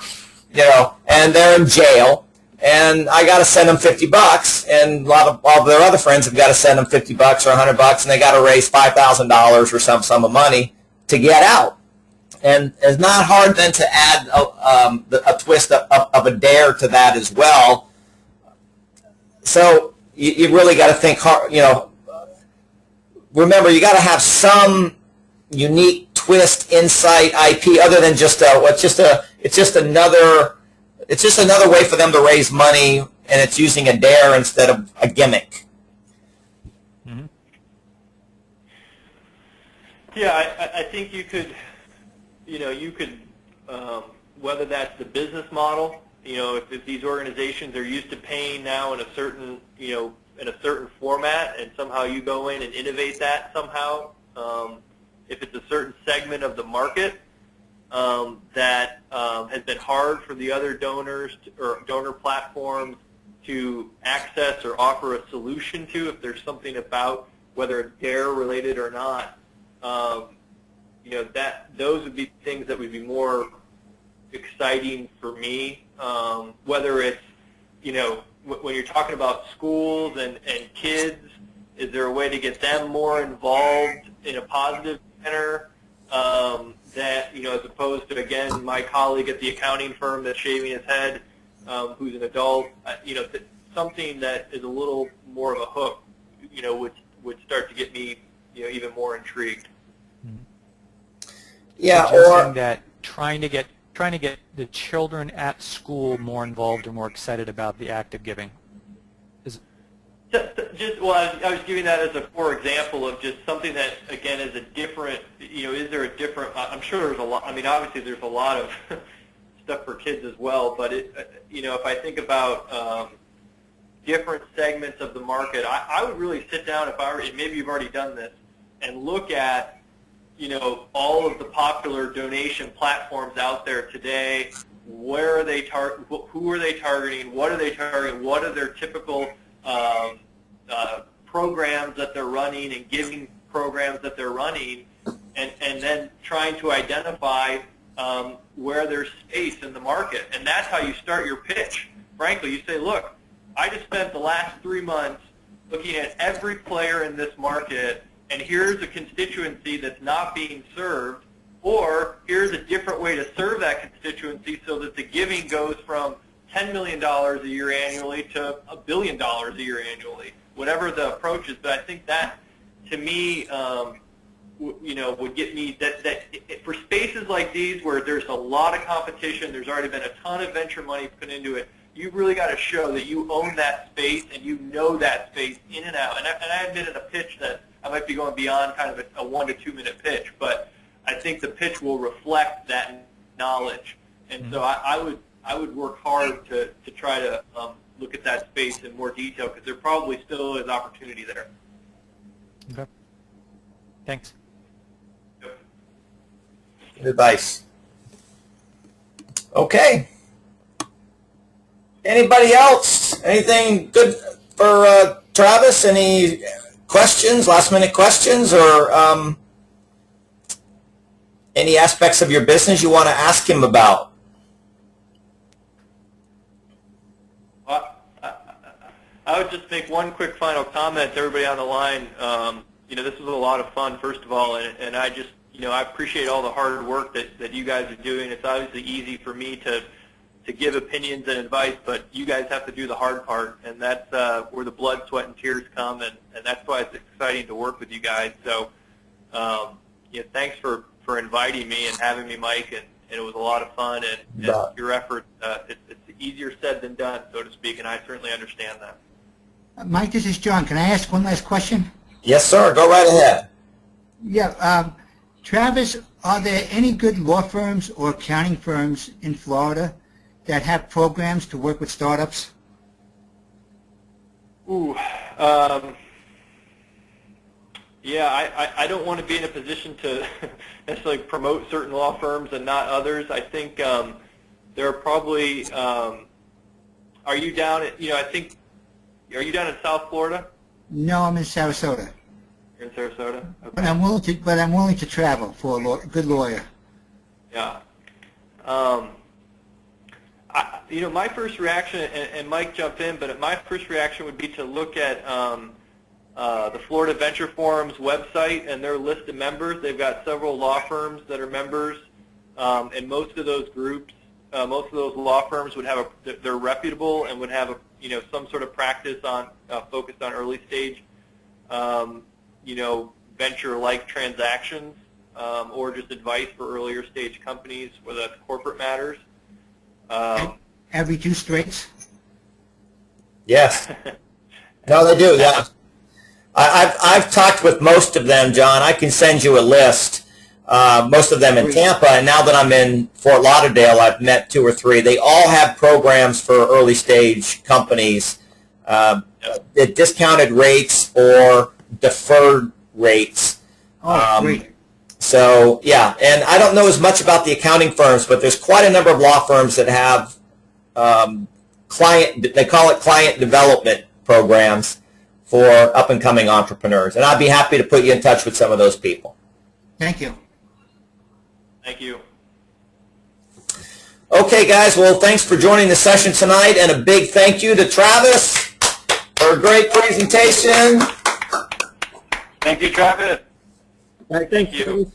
S2: and they're in jail, and I got to send them $50, and a lot of all their other friends have got to send them $50 or $100, and they got to raise $5,000 or some sum of money to get out. And it's not hard then to add a twist of a dare to that as well. So you really got to think hard. Remember, you got to have some unique twist, insight, IP, other than just it's just another way for them to raise money, and it's using a dare instead of a gimmick.
S5: Mm-hmm.
S1: Yeah, I think you could, whether that's the business model, if these organizations are used to paying now in a certain, in a certain format, and somehow you go in and innovate that somehow, if it's a certain segment of the market that has been hard for the other donors or donor platforms to access or offer a solution to, if there's something about whether it's DARE related or not, those would be things that would be more exciting for me. Whether it's, when you're talking about schools and kids, is there a way to get them more involved in a positive manner? That, as opposed to, again, my colleague at the accounting firm that's shaving his head, who's an adult, something that is a little more of a hook, would start to get me, even more intrigued.
S2: Yeah,
S5: suggesting that trying to get the children at school more involved or more excited about the act of giving.
S1: I was giving that as a for example of just something that, again, is a different, is there a different, I'm sure there's a lot, obviously there's a lot of stuff for kids as well, but if I think about different segments of the market, I would really sit down, maybe you've already done this, and look at, all of the popular donation platforms out there today. Where are they who are they targeting? What are they targeting? What are their typical programs that they're running and giving programs that they're running, and then trying to identify where there's space in the market. And that's how you start your pitch. Frankly, you say, look, I just spent the last 3 months looking at every player in this market, and here's a constituency that's not being served, or here's a different way to serve that constituency so that the giving goes from $10 million a year annually to $1 billion a year annually, whatever the approach is. But I think that, to me, would get me for spaces like these where there's a lot of competition, there's already been a ton of venture money put into it, you've really got to show that you own that space and you know that space in and out. And I admit in a pitch that I might be going beyond kind of a 1 to 2 minute pitch, but I think the pitch will reflect that knowledge. And so I would work hard to try to look at that space in more detail, because there probably still is opportunity there.
S5: Okay. Thanks.
S1: Yep.
S2: Good advice. Okay. Anybody else? Anything good for Travis? Any questions, last-minute questions, or any aspects of your business you want to ask him about?
S1: I would just make one quick final comment to everybody on the line. This was a lot of fun, first of all, and I just, I appreciate all the hard work that you guys are doing. It's obviously easy for me to give opinions and advice, but you guys have to do the hard part, and that's where the blood, sweat, and tears come, and that's why it's exciting to work with you guys. So, thanks for inviting me and having me, Mike, and it was a lot of fun, and your effort, it's easier said than done, so to speak, and I certainly understand that.
S6: Mike, this is John. Can I ask one last question?
S2: Yes, sir. Go right ahead.
S6: Yeah. Travis, are there any good law firms or accounting firms in Florida that have programs to work with startups?
S1: Ooh. Yeah, I don't want to be in a position to necessarily promote certain law firms and not others. I think there are probably, are you down at, I think Are you down in South Florida?
S6: No, I'm in Sarasota.
S1: You're in Sarasota? Okay.
S6: But I'm willing to travel for a good lawyer.
S1: Yeah. My first reaction, and Mike jumped in, but my first reaction would be to look at the Florida Venture Forum's website and their list of members. They've got several law firms that are members, and most of those groups, most of those law firms would have they're reputable and would have some sort of practice on focused on early stage, venture-like transactions, or just advice for earlier stage companies, whether that's corporate matters.
S6: Every two straights?
S2: Yes. No, they do, yeah. I've talked with most of them, John. I can send you a list. Most of them in Tampa, and now that I'm in Fort Lauderdale, I've met 2 or 3. They all have programs for early stage companies at discounted rates or deferred rates.
S6: Oh, great.
S2: So, yeah, and I don't know as much about the accounting firms, but there's quite a number of law firms that have they call it client development programs for up-and-coming entrepreneurs. And I'd be happy to put you in touch with some of those people.
S6: Thank you.
S1: Thank you.
S2: Okay, guys, well, thanks for joining the session tonight, and a big thank you to Travis for a great presentation.
S1: Thank you, Travis.
S3: All right, thank you.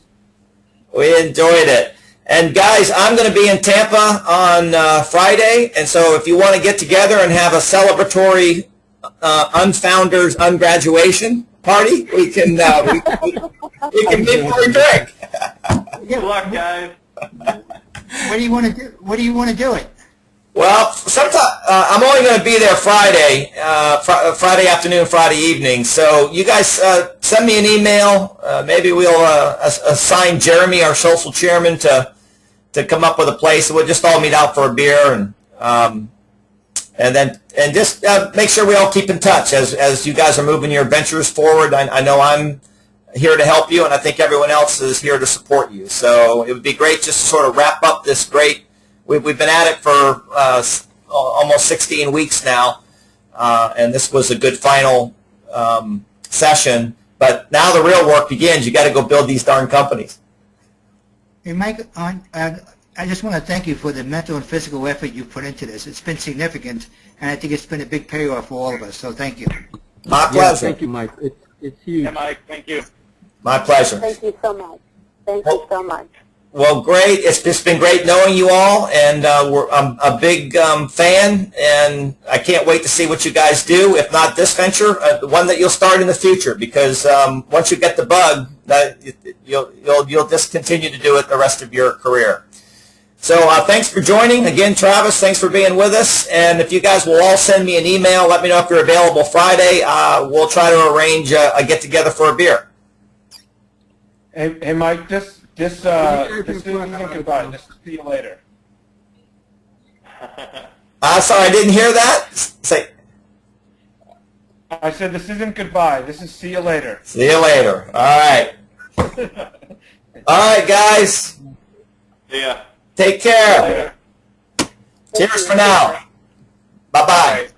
S2: We enjoyed it. And guys, I'm going to be in Tampa on Friday, and so if you want to get together and have a celebratory Unfounders ungraduation party, we can we can meet for a drink.
S1: Good luck, guys.
S6: What do you want to do? What do you want to do it?
S2: Well, sometime I'm only going to be there Friday, Friday afternoon, Friday evening. So you guys send me an email. Maybe we'll assign Jeremy, our social chairman, to come up with a place. We'll just all meet out for a beer and just make sure we all keep in touch as you guys are moving your ventures forward. I know I'm here to help you, and I think everyone else is here to support you. So it would be great just to sort of wrap up this great. We've been at it for almost 16 weeks now, and this was a good final session. But now the real work begins. You got to go build these darn companies.
S6: Hey, Mike, I just want to thank you for the mental and physical effort you put into this. It's been significant, and I think it's been a big payoff for all of us. So thank you.
S2: My pleasure.
S3: Yeah, thank you, Mike. It's huge.
S1: Yeah, Mike, thank you.
S2: My pleasure.
S7: Thank you so much. Thank you so much.
S2: Well, great. It's just been great knowing you all, and I'm a big fan, and I can't wait to see what you guys do. If not this venture, the one that you'll start in the future, because once you get the bug, you'll just continue to do it the rest of your career. So thanks for joining. Again, Travis, thanks for being with us. And if you guys will all send me an email, let me know if you're available Friday. We'll try to arrange a get-together for a beer.
S8: Hey, Mike, this isn't goodbye. This is see you later.
S2: Sorry, I didn't hear that. Say.
S8: I said this isn't goodbye. This is see you later.
S2: See you later. All right. All right, guys.
S1: Yeah.
S2: Take care. Cheers for now. Bye-bye.